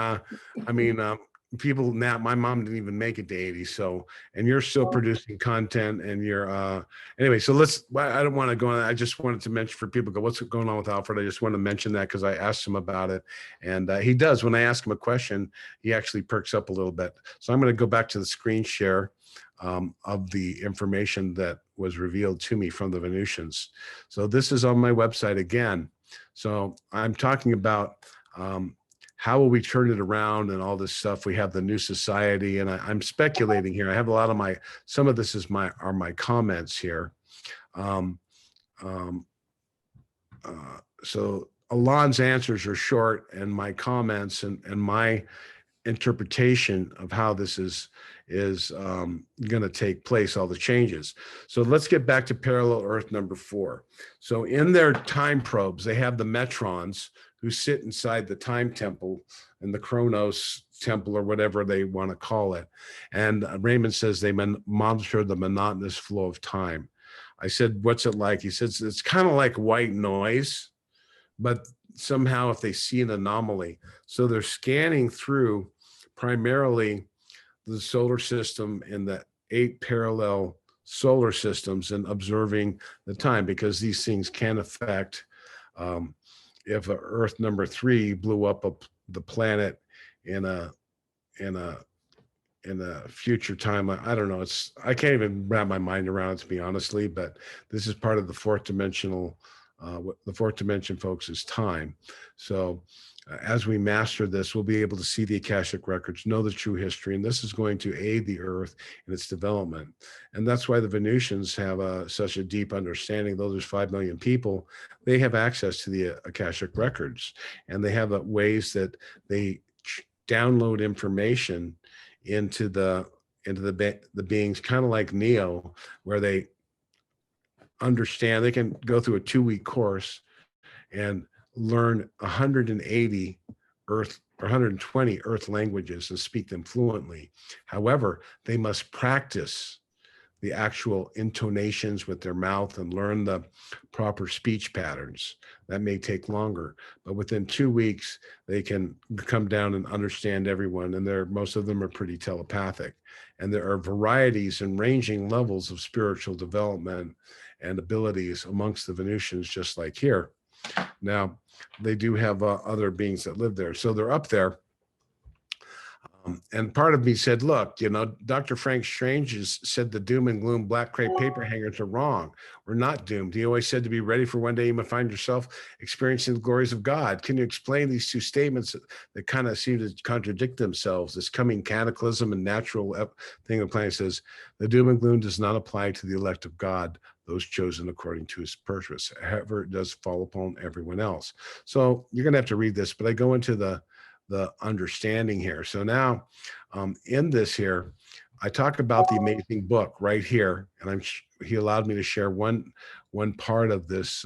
people now, my mom didn't even make it to 80. So, and you're still producing content and anyway, so I don't want to go on. I just wanted to mention for people, what's going on with Alfred? I just want to mention that because I asked him about it. And he does, when I ask him a question, he actually perks up a little bit. So I'm going to go back to the screen share of the information that was revealed to me from the Venusians. So this is on my website again. So I'm talking about how will we turn it around and all this stuff. We have the new society, and I'm speculating here. I have a lot of some of this are my comments here. So Ahl-Lahn's answers are short, and my comments and my interpretation of how this is going to take place, all the changes. So let's get back to parallel Earth number 4. So in their time probes, they have the metrons who sit inside the time temple and the Chronos temple, or whatever they want to call it. And Raymond says they monitor the monotonous flow of time. I said, what's it like? He says, it's kind of like white noise, but somehow if they see an anomaly. So they're scanning through primarily the solar system and the 8 parallel solar systems and observing the time, because these things can affect if Earth number 3 blew up the planet in a future time. I don't know. I can't even wrap my mind around it, to be honestly, but this is part of the fourth dimensional, what the fourth dimension, folks, is time. So as we master this, we'll be able to see the Akashic records, know the true history, and this is going to aid the Earth in its development. And that's why the Venusians have such a deep understanding. Though there's 5 million people, they have access to the Akashic records, and they have ways that they download information into the beings, kind of like Neo, where they understand. They can go through a 2-week course and learn 180 Earth or 120 Earth languages and speak them fluently. However, they must practice the actual intonations with their mouth and learn the proper speech patterns. That may take longer, but within 2 weeks, they can come down and understand everyone. And most of them are pretty telepathic. And there are varieties and ranging levels of spiritual development and abilities amongst the Venusians, just like here. Now, they do have other beings that live there. So they're up there. And part of me said, look, Dr. Frank Strange has said the doom and gloom black crepe paper hangers are wrong. We're not doomed. He always said to be ready for one day you might find yourself experiencing the glories of God. Can you explain these two statements that kind of seem to contradict themselves? This coming cataclysm and natural thing the planet says, the doom and gloom does not apply to the elect of God, those chosen according to his purpose. However, it does fall upon everyone else. So you're going to have to read this, but I go into the understanding here. So now in this here, I talk about the amazing book right here, and he allowed me to share one part of this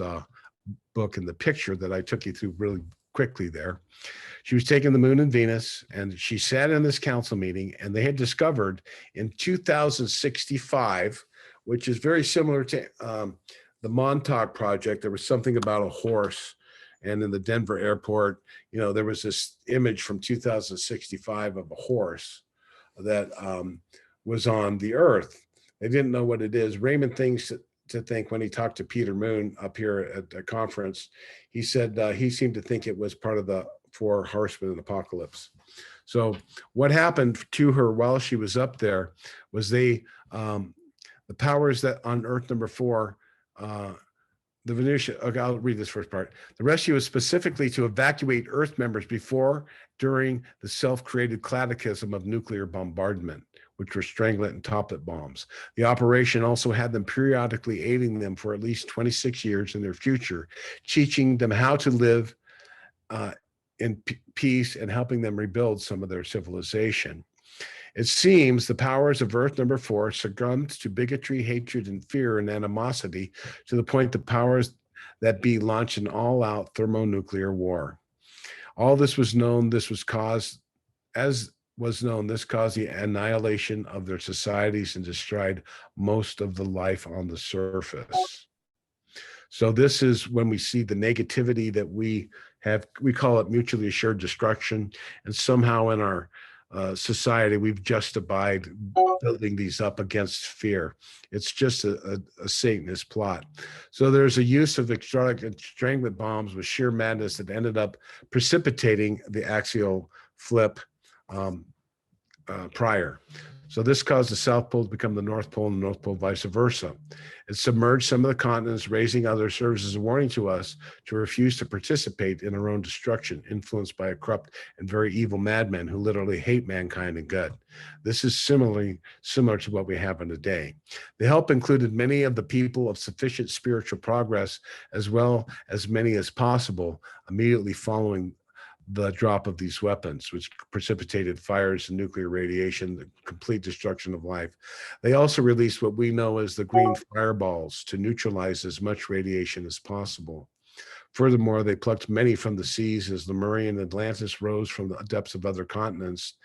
book in the picture that I took you through really quickly there. She was taking the moon and Venus, and she sat in this council meeting, and they had discovered in 2065, which is very similar to the Montauk Project. There was something about a horse. And in the Denver airport, there was this image from 2065 of a horse that was on the Earth. They didn't know what it is. Raymond thinks to think when he talked to Peter Moon up here at the conference, he said he seemed to think it was part of the 4 horsemen of the apocalypse. So what happened to her while she was up there was the powers that on Earth number 4, the Venusian, okay, I'll read this first part. The rescue was specifically to evacuate Earth members before, during the self-created cataclysm of nuclear bombardment, which were stranglet and toplet bombs. The operation also had them periodically aiding them for at least 26 years in their future, teaching them how to live in peace and helping them rebuild some of their civilization. It seems the powers of Earth number 4 succumbed to bigotry, hatred, and fear and animosity to the point the powers that be launched an all-out thermo-nuclear war. All this was known. This caused the annihilation of their societies and destroyed most of the life on the surface. So this is when we see the negativity that we have. We call it mutually assured destruction, and somehow in our society, we've justified building these up against fear. It's just a Satanist plot. So there's a use of extravagant stranglement bombs with sheer madness that ended up precipitating the axial flip prior. So this caused the South Pole to become the North Pole and the North Pole vice versa. It submerged some of the continents, raising others, serves as a warning to us to refuse to participate in our own destruction, influenced by a corrupt and very evil madmen who literally hate mankind and good. This is similar to what we have in today. The help included many of the people of sufficient spiritual progress, as well as many as possible, immediately following the drop of these weapons, which precipitated fires and nuclear radiation, the complete destruction of life. They also released what we know as the green fireballs to neutralize as much radiation as possible. Furthermore, they plucked many from the seas as Lemurian and Atlantis rose from the depths of other continents,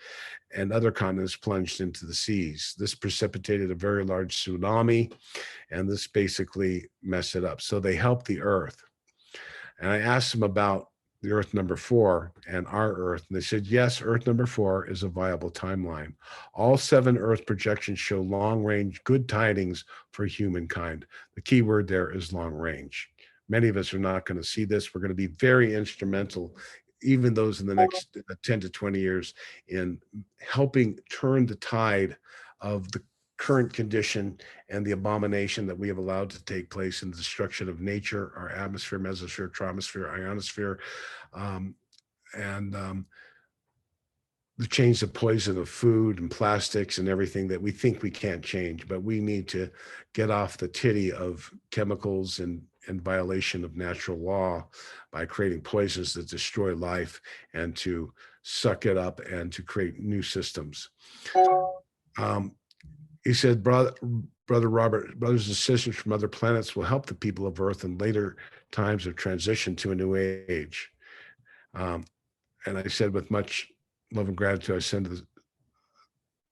and other continents plunged into the seas. This precipitated a very large tsunami, and this basically messed it up. So they helped the Earth. And I asked them about the Earth number 4 and our Earth. And they said, yes, Earth number 4 is a viable timeline. All 7 Earth projections show long range, good tidings for humankind. The key word there is long range. Many of us are not going to see this. We're going to be very instrumental, even those in the next 10 to 20 years, in helping turn the tide of the current condition and the abomination that we have allowed to take place in the destruction of nature, our atmosphere, mesosphere, troposphere, ionosphere, and the change of poison of food and plastics and everything that we think we can't change, but we need to get off the titty of chemicals and violation of natural law by creating poisons that destroy life, and to suck it up and to create new systems. He said, Brother Robert, brothers and sisters from other planets will help the people of Earth in later times of transition to a new age. And I said, with much love and gratitude, I send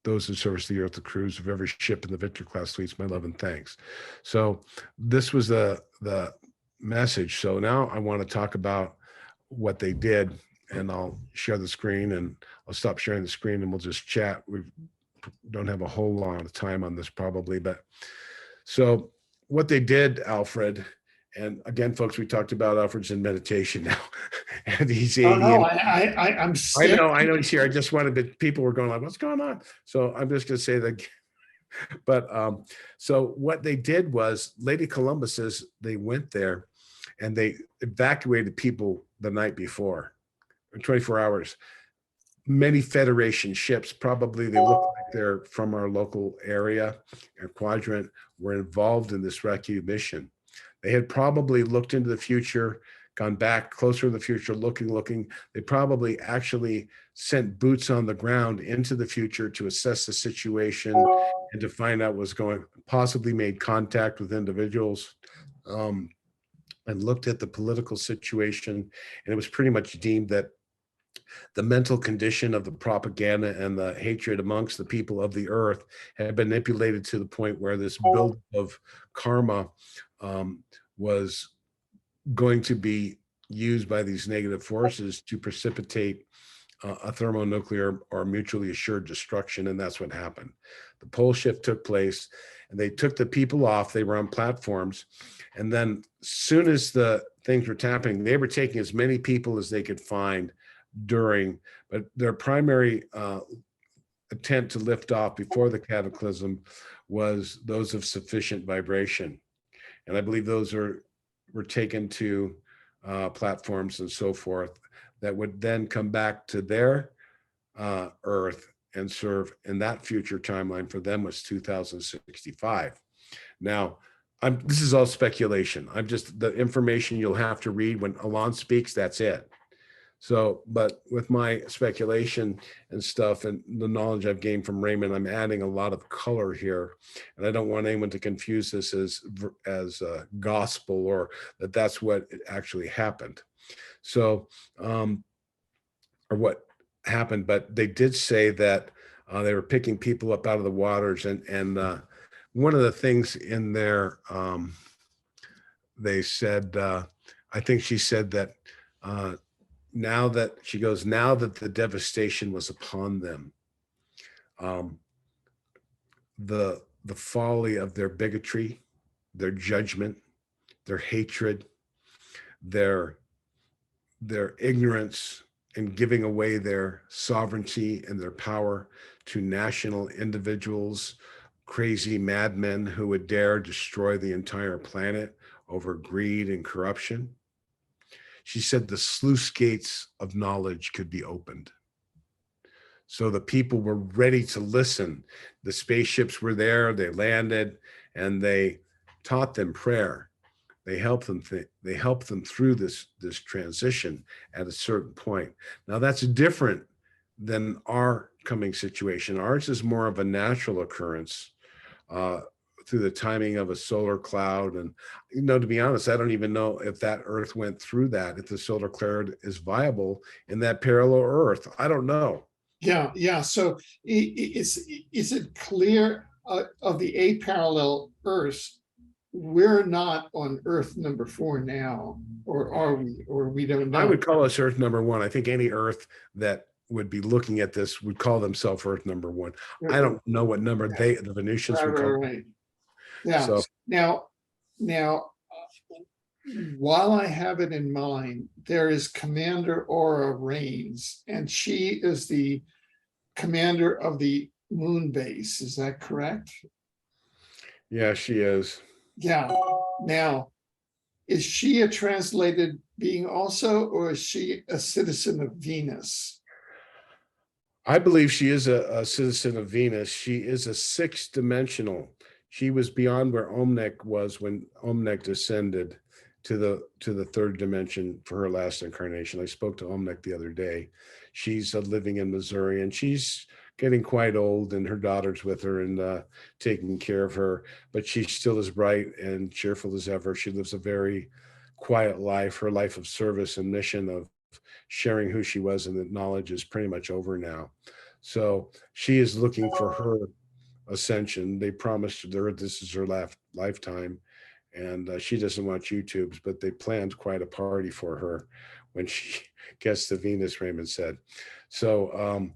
those who service the Earth, the crews of every ship in the Victor class fleets, my love and thanks. So this was the message. So now I want to talk about what they did, and I'll share the screen, and I'll stop sharing the screen and we'll just chat. We don't have a whole lot of time on this probably, but so what they did, Alfred, and again, folks, we talked about Alfred's in meditation now, and he's 80. Oh, no, I'm sick. I know he's here. I just wanted to, people were going like, what's going on? So I'm just going to say that, but so what they did was, Lady Columbus says they went there and they evacuated people the night before, 24 hours. Many Federation ships, probably they look like they're from our local area and quadrant, were involved in this rescue mission. They had probably looked into the future, gone back closer to the future, looking. They probably actually sent boots on the ground into the future to assess the situation and to find out what's going, possibly made contact with individuals, and looked at the political situation. And it was pretty much deemed that the mental condition of the propaganda and the hatred amongst the people of the earth had been manipulated to the point where this build of karma was going to be used by these negative forces to precipitate a thermonuclear or mutually assured destruction. And that's what happened. The pole shift took place and they took the people off. They were on platforms. And then as soon as the things were happening, they were taking as many people as they could find but their primary attempt to lift off before the cataclysm was those of sufficient vibration. And I believe those were taken to platforms and so forth that would then come back to their Earth and serve in that future timeline. For them was 2065. Now, this is all speculation. I'm just, the information you'll have to read when Ahl-Lahn speaks, that's it. So, but with my speculation and stuff and the knowledge I've gained from Raymond, I'm adding a lot of color here. And I don't want anyone to confuse this as gospel, or that's what actually happened. So, or what happened, but they did say that they were picking people up out of the waters. And one of the things in there, they said, I think she said that, now that the devastation was upon them, um, the folly of their bigotry, their judgment, their hatred, their ignorance, and giving away their sovereignty and their power to national individuals, crazy madmen who would dare destroy the entire planet over greed and corruption. She said the sluice gates of knowledge could be opened. So the people were ready to listen. The spaceships were there, they landed, and they taught them prayer. They helped them they helped them through this transition at a certain point. Now that's different than our coming situation. Ours is more of a natural occurrence uh, through the timing of a solar cloud. And to be honest, I don't even know if that Earth went through that, if the solar cloud is viable in that parallel Earth. I don't know. Yeah. So is it clear of the aparallel Earths? We're not on Earth number 4 now, or are we? Or we don't know. I would call us Earth number 1. I think any Earth that would be looking at this would call themselves Earth number 1. I don't know what number the Venusians would call. Right. Yeah. So Now, while I have it in mind, there is Commander Aura Rains, and she is the commander of the moon base. Is that correct? yeah, she is. Yeah. Now, is she a translated being also, or is she a citizen of Venus? I believe she is a citizen of Venus. She is a 6th dimensional. She was beyond where Omnek was when Omnek descended to the 3rd dimension for her last incarnation. I spoke to Omnek the other day. She's living in Missouri, and she's getting quite old, and her daughter's with her and taking care of her, but she's still as bright and cheerful as ever. She lives a very quiet life. Her life of service and mission of sharing who she was and that knowledge is pretty much over now. So she is looking for her ascension. They promised her this is her lifetime, and she doesn't want YouTubes, but they planned quite a party for her when she gets to Venus, Raymond said. So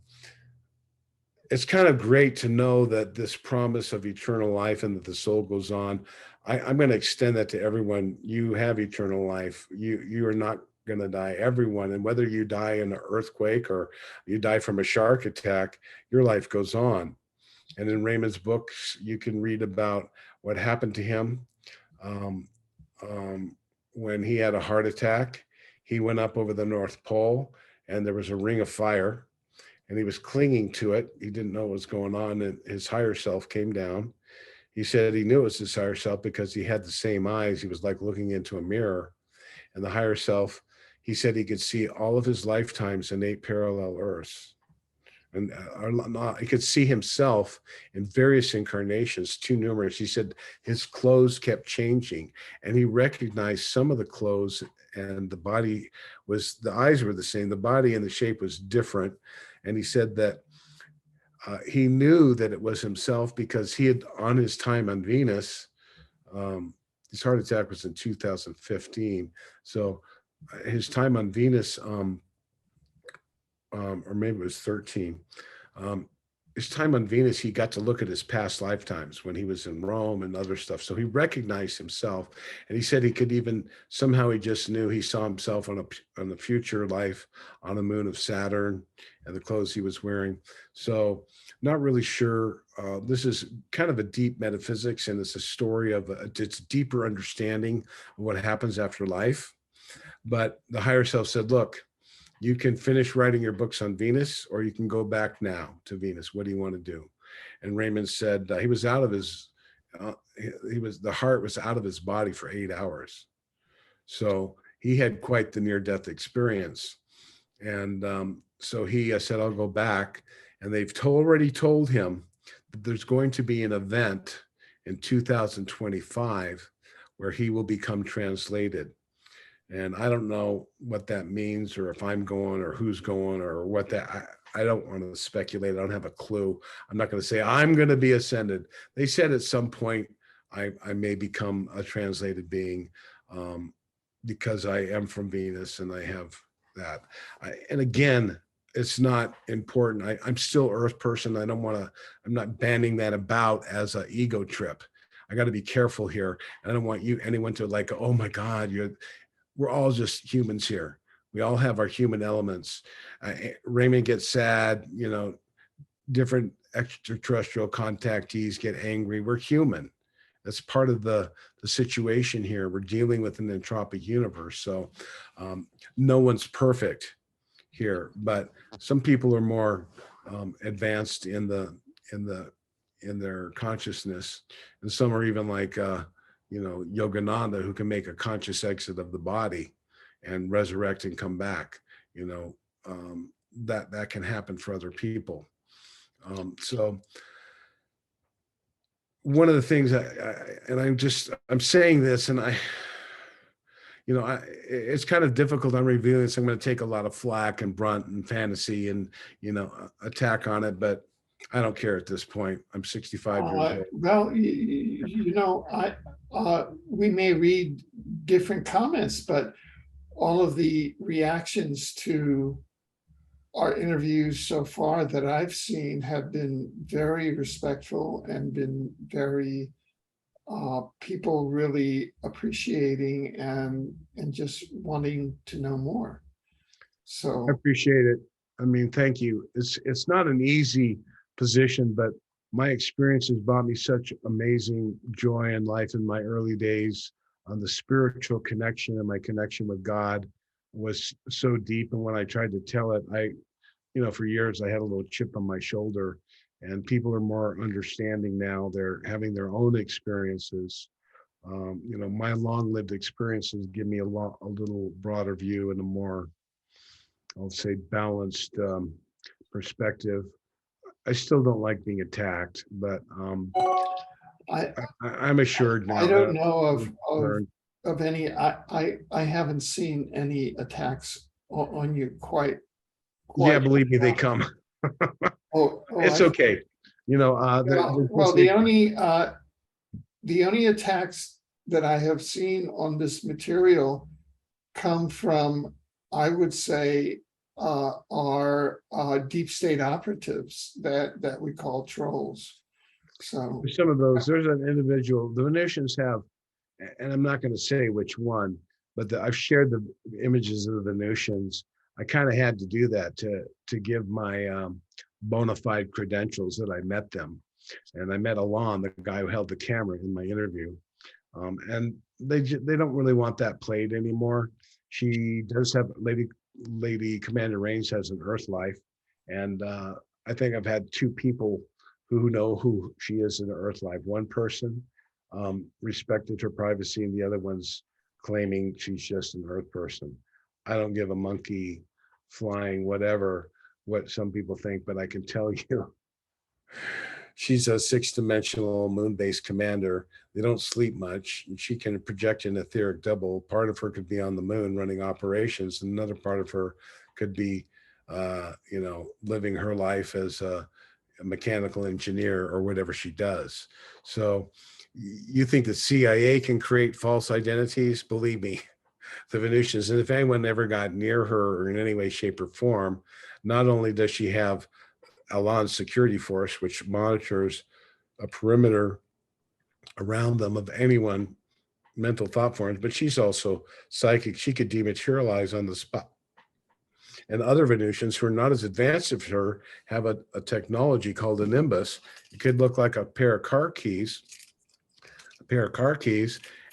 it's kind of great to know that this promise of eternal life and that the soul goes on. I'm going to extend that to everyone. You have eternal life. You are not going to die. Everyone, and whether you die in an earthquake or you die from a shark attack, your life goes on. And in Raymond's books, you can read about what happened to him when he had a heart attack. He went up over the North Pole, and there was a ring of fire, and he was clinging to it. He didn't know what was going on, and his higher self came down. He said he knew it was his higher self because he had the same eyes. He was like looking into a mirror. And the higher self, he said he could see all of his lifetimes in 8 parallel Earths. And he could see himself in various incarnations, too numerous. He said his clothes kept changing, and he recognized some of the clothes, and the eyes were the same, the body and the shape was different. And he said that he knew that it was himself because he had, on his time on Venus, his heart attack was in 2015. So his time on Venus, or maybe it was 13. His time on Venus, he got to look at his past lifetimes when he was in Rome and other stuff. So he recognized himself, and he said he could even, somehow he just knew he saw himself on the future life on the moon of Saturn and the clothes he was wearing. So not really sure. This is kind of a deep metaphysics, and it's a story of it's deeper understanding of what happens after life. But the higher self said, look, you can finish writing your books on Venus, or you can go back now to Venus. What do you want to do? And Raymond said he was out of his, the heart was out of his body for 8 hours. So he had quite the near-death experience. And so he said, I'll go back. And they've already told him that there's going to be an event in 2025 where he will become translated. And I don't know what that means, or if I'm going, or who's going, or what that, I don't want to speculate. I don't have a clue. I'm not going to say I'm going to be ascended. They said at some point I may become a translated being because I am from Venus and I have that. And again, it's not important. I'm still Earth person. I don't want to, I'm not banning that about as an ego trip. I got to be careful here. And I don't want anyone to like, oh my God, we're all just humans here. We all have our human elements. Raymond gets sad, different extraterrestrial contactees get angry. We're human. That's part of the situation here. We're dealing with an entropic universe. So no one's perfect here, but some people are more advanced in their consciousness, and some are even like Yogananda, who can make a conscious exit of the body and resurrect and come back. That can happen for other people. So one of the things I'm saying this, and it's kind of difficult. I'm revealing this. I'm going to take a lot of flack and brunt and fantasy and, attack on it, but I don't care at this point. I'm 65 years old. Well, we may read different comments, but all of the reactions to our interviews so far that I've seen have been very respectful and been very people really appreciating and just wanting to know more. So I appreciate it. I mean, thank you. It's not an easy position, but my experience has brought me such amazing joy in life in my early days. On the spiritual connection and my connection with God was so deep. And when I tried to tell it, for years I had a little chip on my shoulder, and people are more understanding now. They're having their own experiences. My long-lived experiences give me a little broader view and a more, I'll say, balanced perspective. I still don't like being attacked, but I'm assured now. I don't know of any. I haven't seen any attacks on you quite. Yeah, believe me, they come. It's okay. The only attacks that I have seen on this material come from, I would say, are deep state operatives that we call trolls. So some of those, there's an individual, the Venusians have, and I'm not going to say which one, but I've shared the images of the Venusians. I kind of had to do that to give my bona fide credentials that I met them. And I met Ahl-Lahn, the guy who held the camera in my interview. And they don't really want that played anymore. She does have, Lady Commander Rains has an Earth life. And I think I've had two people who know who she is in the Earth life. One person respected her privacy, and the other one's claiming she's just an Earth person. I don't give a monkey flying whatever what some people think, but I can tell you she's a 6-dimensional moon-based commander. They don't sleep much, and she can project an etheric double. Part of her could be on the moon running operations, and another part of her could be living her life as a mechanical engineer or whatever she does. So you think the CIA can create false identities? Believe me, the Venusians, and if anyone ever got near her or in any way, shape, or form, not only does she have Ahl-Lahn's security force, which monitors a perimeter around them of anyone mental thought forms, but she's also psychic. She could dematerialize on the spot. And other Venusians who are not as advanced as her have a technology called a nimbus. It could look like a pair of car keys,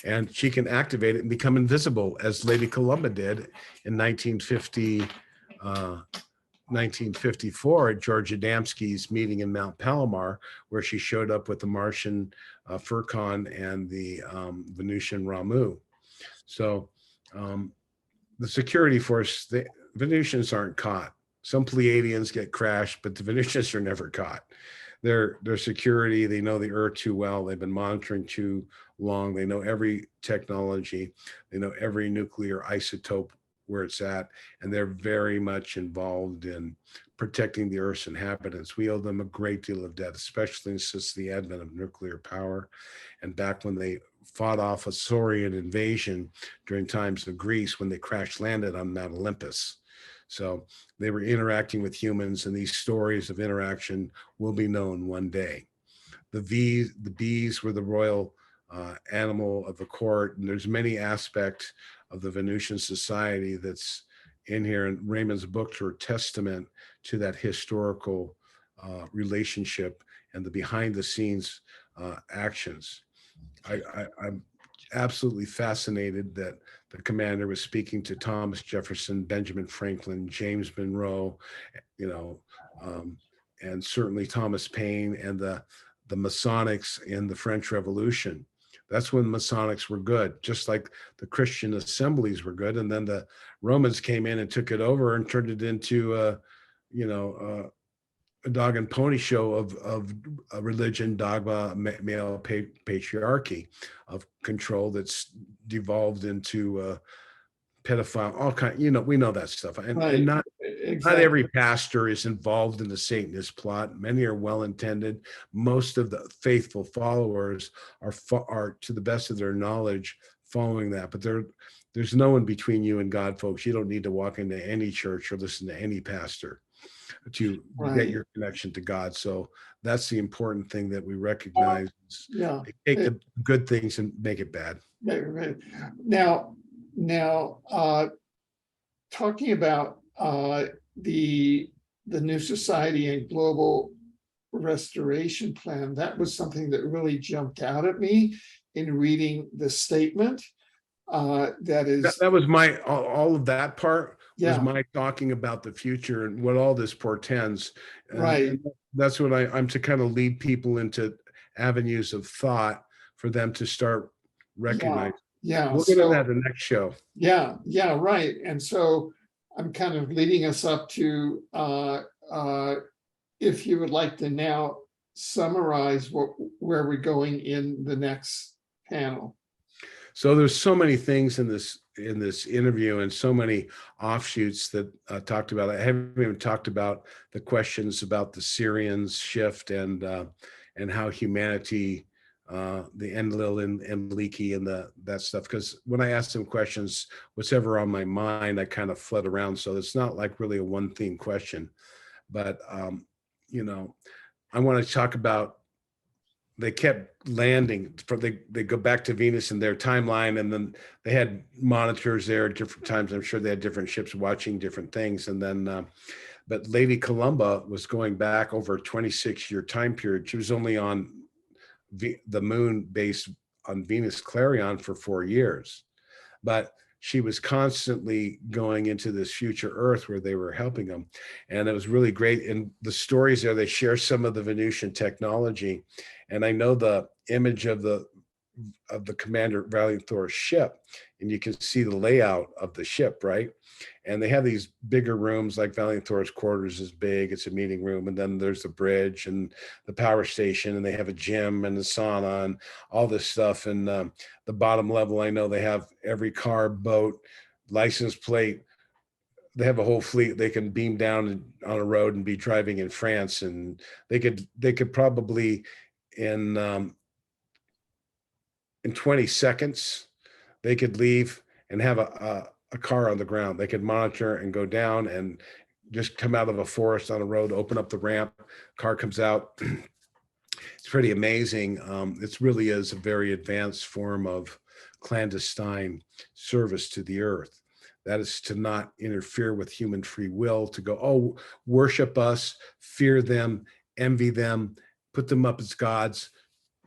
and she can activate it and become invisible, as Lady Columba did in 1954 at George Adamski's meeting in Mount Palomar, where she showed up with the Martian Furcon and the Venusian Ramu. So the security force, the Venusians aren't caught. Some Pleiadians get crashed, but the Venusians are never caught. Their security, they know the Earth too well. They've been monitoring too long. They know every technology. They know every nuclear isotope where it's at, and they're very much involved in protecting the Earth's inhabitants. We owe them a great deal of debt, especially since the advent of nuclear power, and back when they fought off a Saurian invasion during times of Greece, when they crash landed on Mount Olympus. So they were interacting with humans, and these stories of interaction will be known one day. The bees were the royal animal of the court, and there's many aspects of the Venusian society that's in here. And Raymond's books are a testament to that historical relationship and the behind the scenes actions. I'm absolutely fascinated that the commander was speaking to Thomas Jefferson, Benjamin Franklin, James Monroe, you know, and certainly Thomas Paine and the Masonics in the French Revolution. That's when Masonics were good, just like the Christian assemblies were good. And then the Romans came in and took it over and turned it into a dog and pony show of a religion, dogma, male patriarchy, of control that's devolved into pedophile, all kind. We know that stuff, and Right. not Exactly. every pastor is involved in the Satanist plot. Many are well intended. Most of the faithful followers are, to the best of their knowledge, following that. But there's no one between you and God, folks. You don't need to walk into any church or listen to any pastor to get your connection to God. So that's the important thing that we recognize. Yeah. They take the good things and make it bad. Right. Now, talking about the New Society and Global Restoration Plan, that was something that really jumped out at me in reading the statement. That was my all of that part was Yeah. my talking about the future and what all this portends. Right. And that's what I'm to kind of lead people into avenues of thought for them to start recognizing. Yeah. We'll get into that in the next show. Yeah, right. And so I'm kind of leading us up to if you would like to now summarize where we're going in the next panel. So there's so many things in this interview and so many offshoots that talked about. I haven't even talked about the questions about the Syrians shift and how humanity, the Enlil and Leaky and that stuff. Because when I ask them questions, whatever on my mind, I kind of flood around. So it's not like really a one theme question, but I want to talk about. They kept landing. They go back to Venus in their timeline, and then they had monitors there at different times. I'm sure they had different ships watching different things. And then, but Lady Columba was going back over a 26-year time period. She was only on the moon base on Venus Clarion for 4 years, but she was constantly going into this future Earth where they were helping them. And it was really great. And the stories there, they share some of the Venusian technology. And I know the image of the Commander Valiant Thor's ship, and you can see the layout of the ship, right? And they have these bigger rooms, like Valiant Thor's quarters is big, it's a meeting room, and then there's the bridge and the power station, and they have a gym and a sauna and all this stuff. And the bottom level, I know they have every car, boat, license plate. They have a whole fleet. They can beam down on a road and be driving in France, and they could probably in 20 seconds, they could leave and have a car on the ground. They could monitor and go down and just come out of a forest on a road, open up the ramp, car comes out. It's pretty amazing. It really is a very advanced form of clandestine service to the earth. That is to not interfere with human free will, to go, oh, worship us, fear them, envy them, put them up as gods.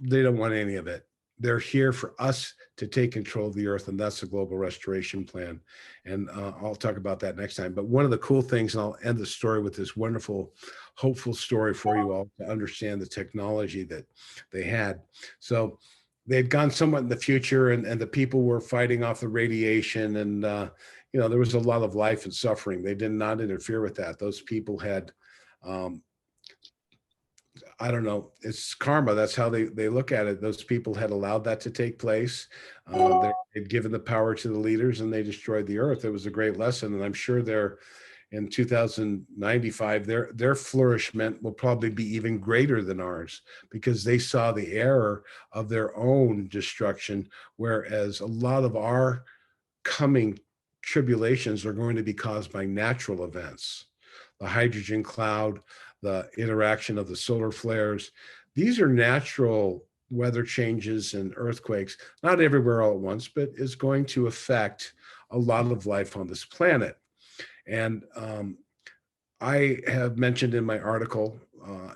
They don't want any of it. They're here for us to take control of the earth, and that's the global restoration plan. And I'll talk about that next time. But one of the cool things, and I'll end the story with this wonderful, hopeful story for you all to understand the technology that they had. So they'd gone somewhat in the future, and the people were fighting off the radiation, and there was a lot of life and suffering. They did not interfere with that. Those people had I don't know, it's karma. That's how they look at it. Those people had allowed that to take place. They'd given the power to the leaders, and they destroyed the earth. It was a great lesson. And I'm sure they're in 2095, their flourishment will probably be even greater than ours, because they saw the error of their own destruction. Whereas a lot of our coming tribulations are going to be caused by natural events. The hydrogen cloud, the interaction of the solar flares. These are natural weather changes and earthquakes, not everywhere all at once, but is going to affect a lot of life on this planet. And I have mentioned in my article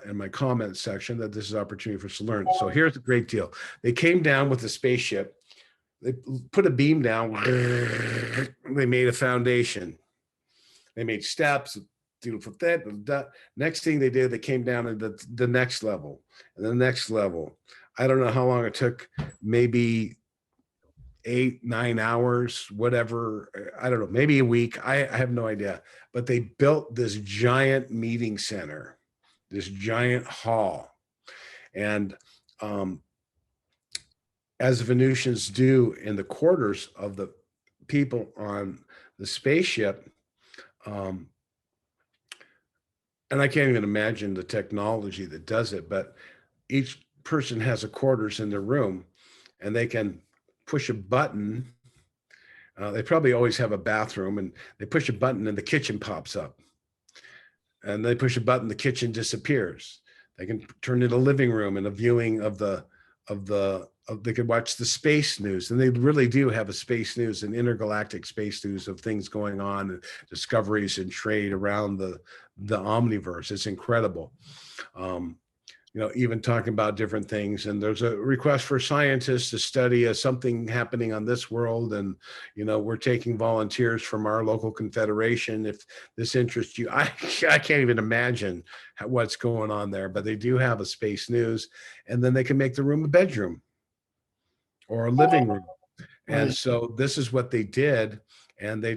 in my comment section that this is an opportunity for us to learn. So here's the great deal. They came down with a spaceship. They put a beam down. They made a foundation. They made steps. Next thing they did, they came down to the next level and the next level. I don't know how long it took, maybe 8-9 hours, whatever. I don't know, maybe a week. I have no idea. But they built this giant meeting center, this giant hall. And as the Venusians do in the quarters of the people on the spaceship, and I can't even imagine the technology that does it, but each person has a quarters in their room and they can push a button. They probably always have a bathroom, and they push a button and the kitchen pops up. And they push a button, the kitchen disappears. They can turn it a living room and a viewing they could watch the space news, and they really do have a space news and intergalactic space news of things going on, and discoveries and trade around the omniverse. It's incredible. Even talking about different things. And there's a request for scientists to study something happening on this world. And, we're taking volunteers from our local confederation. If this interests you, I can't even imagine what's going on there, but they do have a space news, and then they can make the room a bedroom or a living room. And so this is what they did. And they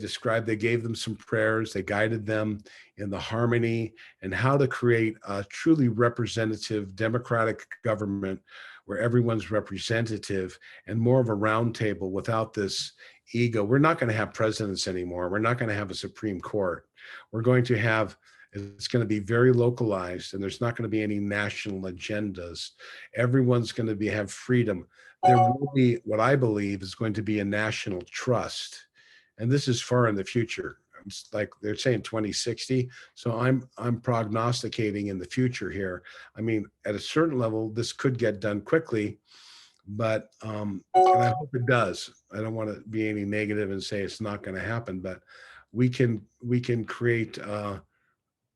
gave them some prayers. They guided them in the harmony and how to create a truly representative democratic government where everyone's representative and more of a round table without this ego. We're not going to have presidents anymore. We're not going to have a Supreme Court. It's going to be very localized, and there's not going to be any national agendas. Everyone's going to have freedom. There will be, what I believe is going to be a national trust. And this is far in the future. It's like they're saying 2060. So I'm prognosticating in the future here. I mean, at a certain level, this could get done quickly, but and I hope it does. I don't want to be any negative and say it's not going to happen, but we can create. We're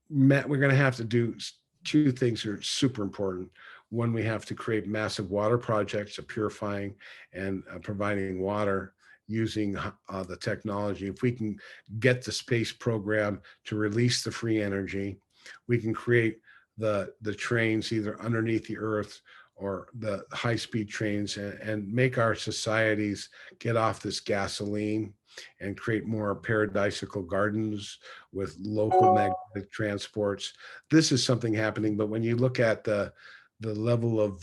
going to have to do two things that are super important. One, we have to create massive water projects of purifying and providing water using the technology. If we can get the space program to release the free energy, we can create the trains either underneath the earth or the high-speed trains, and make our societies get off this gasoline and create more paradisical gardens with local magnetic transports. This is something happening, but when you look at the level of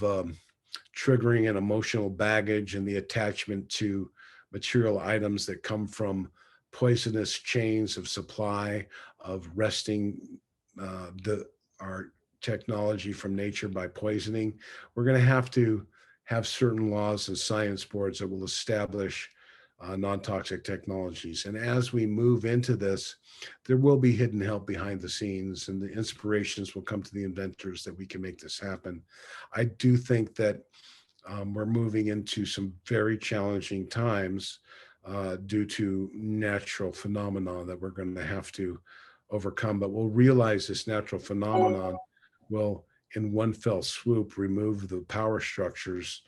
triggering and emotional baggage and the attachment to material items that come from poisonous chains of supply of wresting our technology from nature by poisoning, we're going to have certain laws and science boards that will establish non-toxic technologies. And as we move into this, there will be hidden help behind the scenes, and the inspirations will come to the inventors that we can make this happen. I do think that we're moving into some very challenging times due to natural phenomena that we're going to have to overcome. But we'll realize this natural phenomenon will, in one fell swoop, remove the power structures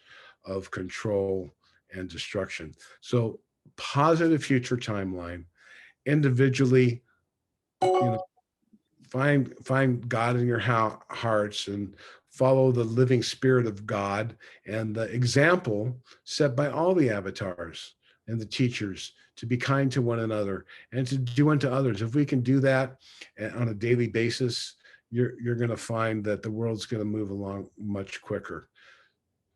of control and destruction. So, positive future timeline. Individually, find God in your hearts and follow the living spirit of God and the example set by all the avatars and the teachers to be kind to one another and to do unto others. If we can do that on a daily basis, you're going to find that the world's going to move along much quicker.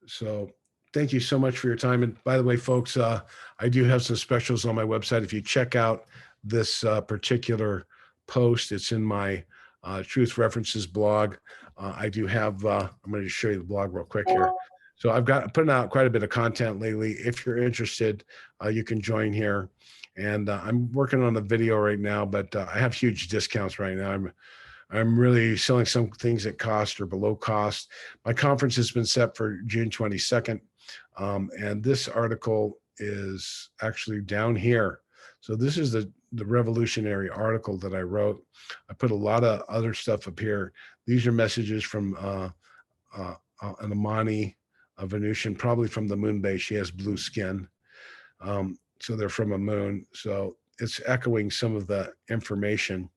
So thank you so much for your time. And by the way, folks, I do have some specials on my website. If you check out this particular post, it's in my Truth References blog. I do have, I'm going to show you the blog real quick here. So I've putting out quite a bit of content lately. If you're interested, you can join here. And I'm working on a video right now, but I have huge discounts right now. I'm really selling some things at cost or below cost. My conference has been set for June 22nd. And this article is actually down here. So this is the revolutionary article that I wrote. I put a lot of other stuff up here. These are messages from an Amani, a Venusian, probably from the moon base. She has blue skin. So they're from a moon. So it's echoing some of the information.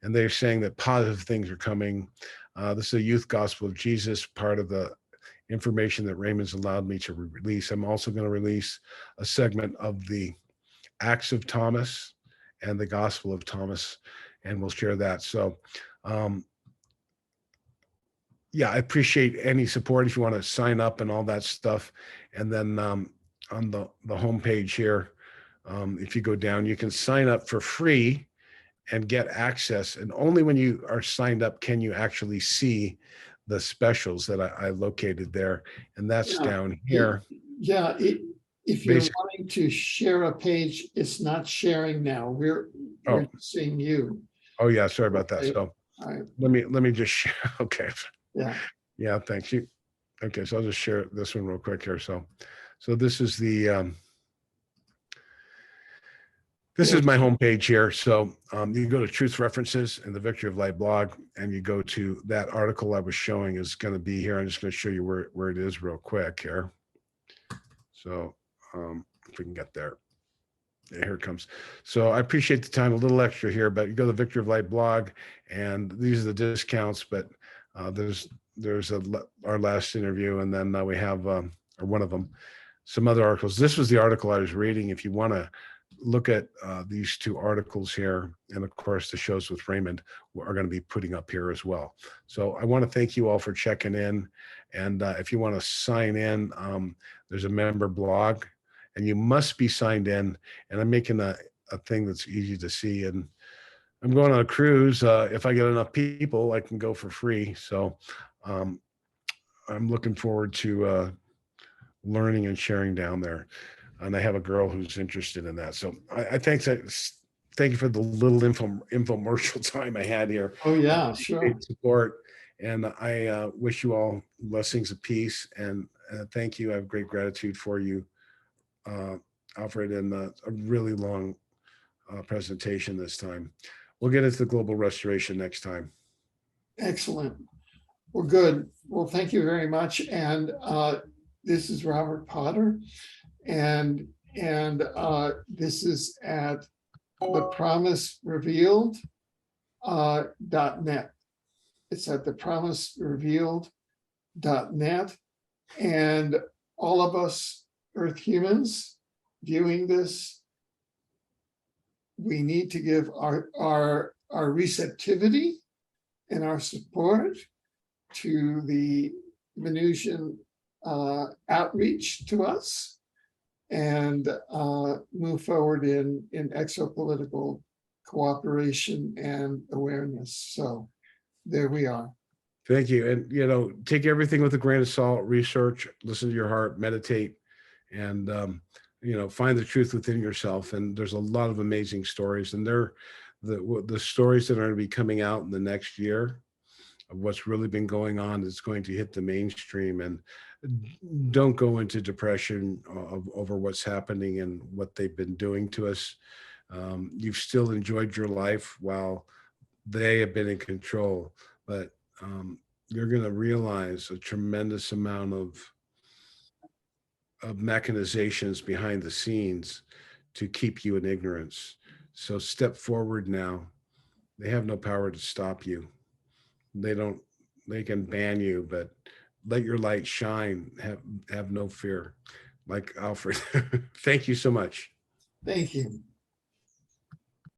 And they're saying that positive things are coming. This is a youth gospel of Jesus, part of the information that Raymond's allowed me to release. I'm also going to release a segment of the Acts of Thomas and the Gospel of Thomas, and we'll share that. So, yeah, I appreciate any support if you want to sign up and all that stuff. And then on the homepage here, if you go down, you can sign up for free and get access. And only when you are signed up can you actually see the specials that I located there. And that's Yeah. down here. Yeah, if you're Basically. wanting to share a page, it's not sharing now. We're seeing you. Oh yeah, sorry about that. Okay. So Right. let me just share. Okay. Yeah. Yeah, thanks you. Okay, so I'll just share this one real quick here. So this is the this is my homepage here. So you go to Truth References and the Victory of Light blog, and you go to that article I was showing is going to be here. I'm just going to show you where it is real quick here. So if we can get there. Yeah, here it comes. So I appreciate the time, a little extra here, but you go to the Victory of Light blog, and these are the discounts, but there's our last interview, and then we have, or one of them, some other articles. This was the article I was reading. If you want to look at these two articles here, and of course the shows with Raymond are going to be putting up here as well. So I want to thank you all for checking in. And if you want to sign in, there's a member blog, and you must be signed in. And I'm making a thing that's easy to see. And I'm going on a cruise. If I get enough people, I can go for free. So I'm looking forward to learning and sharing down there. And I have a girl who's interested in that. So I thank you for the little infomercial time I had here. Oh yeah, sure. Support. And I wish you all blessings of peace. And thank you. I have great gratitude for you, Alfred, and a really long presentation this time. We'll get into the global restoration next time. Excellent. Well, good. Well, thank you very much. And this is Robert Potter, and this is at thepromiserevealed.net. It's at thepromiserevealed.net, and all of us Earth humans viewing this, we need to give our receptivity and our support to the Venusian outreach to us, and move forward in exopolitical cooperation and awareness. So there we are. Thank you. And, take everything with a grain of salt, research, listen to your heart, meditate, and, find the truth within yourself. And there's a lot of amazing stories, and they're the stories that are going to be coming out in the next year of what's really been going on is going to hit the mainstream. And don't go into depression over what's happening and what they've been doing to us. You've still enjoyed your life while they have been in control, but you're going to realize a tremendous amount of mechanizations behind the scenes to keep you in ignorance. So step forward now. They have no power to stop you. They can ban you, but let your light shine. Have no fear. Like Alfred. Thank you so much. Thank you.